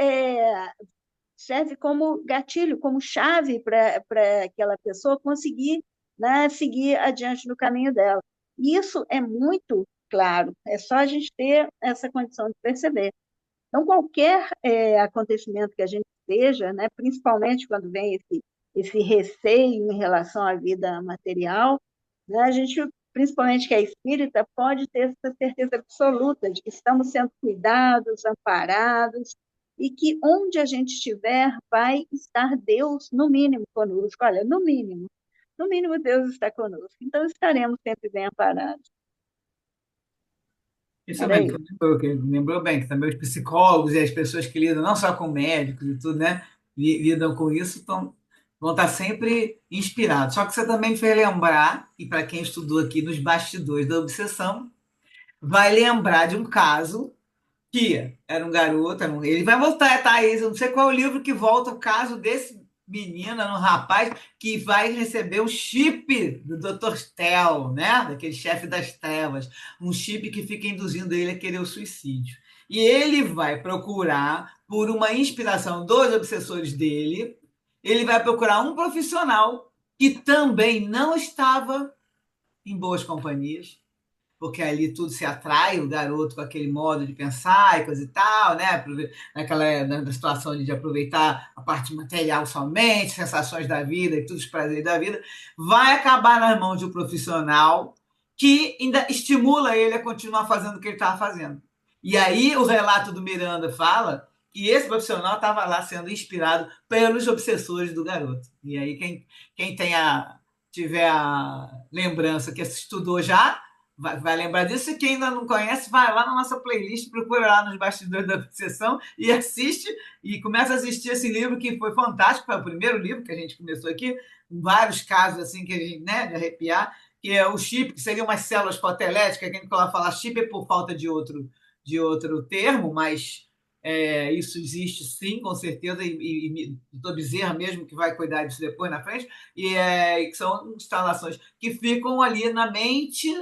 serve como gatilho, como chave para aquela pessoa conseguir, né, seguir adiante no caminho dela. E isso é muito claro, é só a gente ter essa condição de perceber. Então, qualquer acontecimento que a gente veja, né, principalmente quando vem esse receio em relação à vida material, né, a gente, principalmente que é espírita, pode ter essa certeza absoluta de que estamos sendo cuidados, amparados, e que onde a gente estiver, vai estar Deus, no mínimo, conosco. Olha, no mínimo Deus está conosco. Então, estaremos sempre bem amparados. Isso Era mesmo, isso. que lembrou bem, que também os psicólogos e as pessoas que lidam não só com médicos e tudo, né? Lidam com isso, vão estar sempre inspirados. Só que você também me fez lembrar, e para quem estudou aqui nos bastidores da obsessão, vai lembrar de um caso que era um garoto, ele vai voltar, Thaís, eu não sei qual é o livro que volta o caso desse menino, um rapaz que vai receber o chip do Dr. Stel, né? Daquele chefe das trevas, um chip que fica induzindo ele a querer o suicídio. E ele vai procurar, por uma inspiração dos obsessores dele, ele vai procurar um profissional que também não estava em boas companhias, porque ali tudo se atrai, o garoto com aquele modo de pensar e coisa e tal, né? Na situação de aproveitar a parte material somente, sensações da vida e todos os prazeres da vida, vai acabar nas mãos de um profissional que ainda estimula ele a continuar fazendo o que ele estava fazendo. E aí o relato do Miranda fala que esse profissional estava lá sendo inspirado pelos obsessores do garoto. E aí quem tiver a lembrança que estudou já, vai lembrar disso, e quem ainda não conhece, vai lá na nossa playlist, procura lá nos bastidores da sessão e assiste, e começa a assistir esse livro que foi fantástico, foi o primeiro livro que a gente começou aqui, vários casos assim que a gente, né, de arrepiar, que é o chip, que seriam umas células fotoelétricas, que a gente fala chip é por falta de outro termo, mas isso existe sim, com certeza, e doutor Bezerra mesmo que vai cuidar disso depois na frente, que são instalações que ficam ali na mente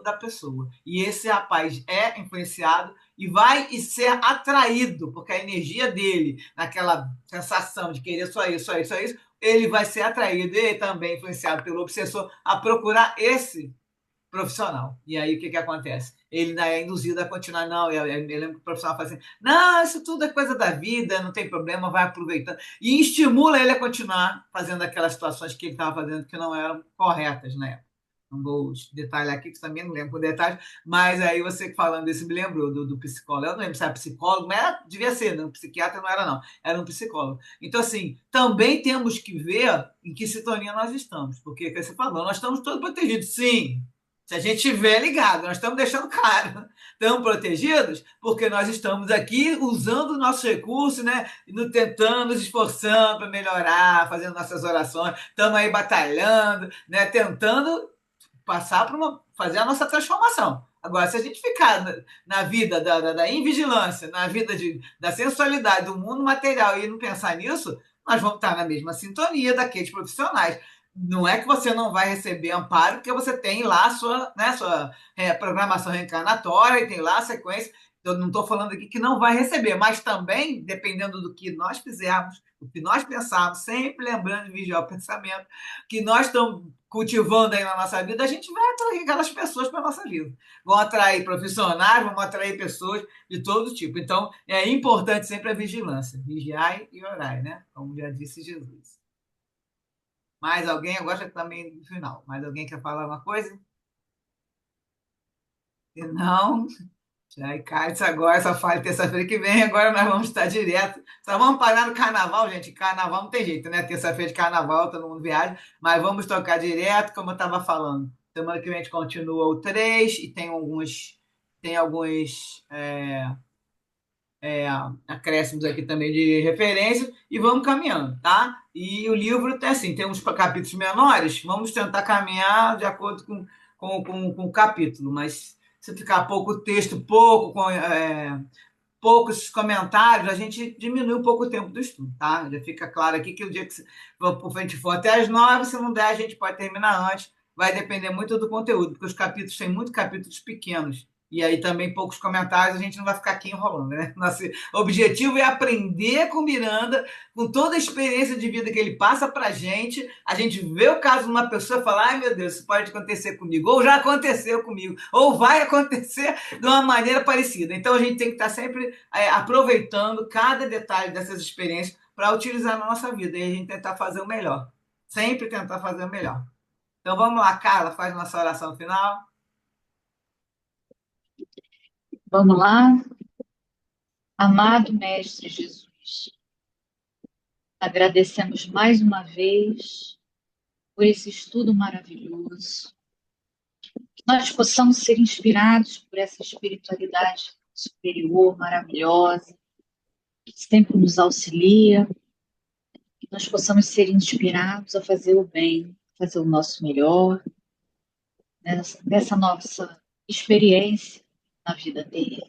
da pessoa. E esse rapaz é influenciado e vai ser atraído, porque a energia dele, naquela sensação de querer só isso, só isso, só isso, ele vai ser atraído e também influenciado pelo obsessor a procurar esse profissional. E aí o que acontece? Ele ainda é induzido a continuar, não, eu lembro que o profissional fala assim, não, isso tudo é coisa da vida, não tem problema, vai aproveitando. E estimula ele a continuar fazendo aquelas situações que ele estava fazendo que não eram corretas na época. Não vou detalhar aqui, que também não lembro por detalhes, mas aí você falando desse me lembrou do psicólogo. Eu não lembro se era psicólogo, mas devia ser, não, psiquiatra não era, não, era um psicólogo. Então, assim, também temos que ver em que sintonia nós estamos, porque, como você falou, nós estamos todos protegidos, sim, se a gente estiver ligado, nós estamos deixando claro, estamos protegidos porque nós estamos aqui usando o nosso recurso, né? Tentando, nos esforçando para melhorar, fazendo nossas orações, estamos aí batalhando, né? Tentando passar fazer a nossa transformação. Agora, se a gente ficar na vida da invigilância, na vida da sensualidade, do mundo material e não pensar nisso, nós vamos estar na mesma sintonia daqueles profissionais. Não é que você não vai receber amparo, porque você tem lá a sua programação reencarnatória e tem lá a sequência. Eu não estou falando aqui que não vai receber, mas também, dependendo do que nós fizermos, o que nós pensarmos, sempre lembrando de vigiar o pensamento, que nós estamos cultivando aí na nossa vida, a gente vai atrair aquelas pessoas para a nossa vida. Vão atrair profissionais, vão atrair pessoas de todo tipo. Então, é importante sempre a vigilância. Vigiai e orai, né? Como já disse Jesus. Mais alguém? Eu gosto também do final. Mais alguém quer falar uma coisa? Se não, já cai agora, só fala terça-feira que vem, agora nós vamos estar direto. Só vamos parar no carnaval, gente. Carnaval não tem jeito, né? Terça-feira de carnaval, todo mundo viaja, mas vamos tocar direto, como eu estava falando. Semana que vem a gente continua o 3 e tem alguns acréscimos aqui também de referência e vamos caminhando, tá? E o livro tem assim, tem uns capítulos menores, vamos tentar caminhar de acordo com o capítulo, mas se ficar pouco texto, poucos comentários, a gente diminui um pouco o tempo do estudo, tá? Já fica claro aqui que o dia que a gente for até às 9, se não der, a gente pode terminar antes, vai depender muito do conteúdo, porque os capítulos têm muitos capítulos pequenos, e aí também poucos comentários, a gente não vai ficar aqui enrolando, né? Nosso objetivo é aprender com Miranda, com toda a experiência de vida que ele passa para a gente vê o caso de uma pessoa e fala, ai meu Deus, isso pode acontecer comigo, ou já aconteceu comigo, ou vai acontecer de uma maneira parecida. Então a gente tem que estar sempre aproveitando cada detalhe dessas experiências para utilizar na nossa vida e a gente tentar fazer o melhor. Sempre tentar fazer o melhor. Então vamos lá, Carla, faz nossa oração final. Vamos lá. Amado Mestre Jesus, agradecemos mais uma vez por esse estudo maravilhoso, que nós possamos ser inspirados por essa espiritualidade superior, maravilhosa, que sempre nos auxilia, que nós possamos ser inspirados a fazer o bem, fazer o nosso melhor, nessa nossa experiência na vida dele.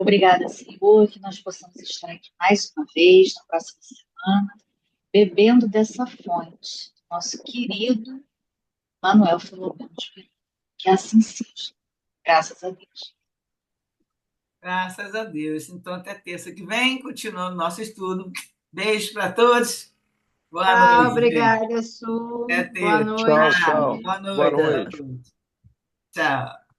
Obrigada, Senhor, que nós possamos estar aqui mais uma vez na próxima semana, bebendo dessa fonte, nosso querido Manuel Filomeno de Miranda. Que assim seja, graças a Deus. Graças a Deus. Então, até terça que vem, continuando nosso estudo. Beijo para todos. Boa Tchau, noite, gente. obrigada, Su. Até Boa terça. Tchau, noite. Tchau. tchau. Boa Boa noite a noite. todos. Tchau.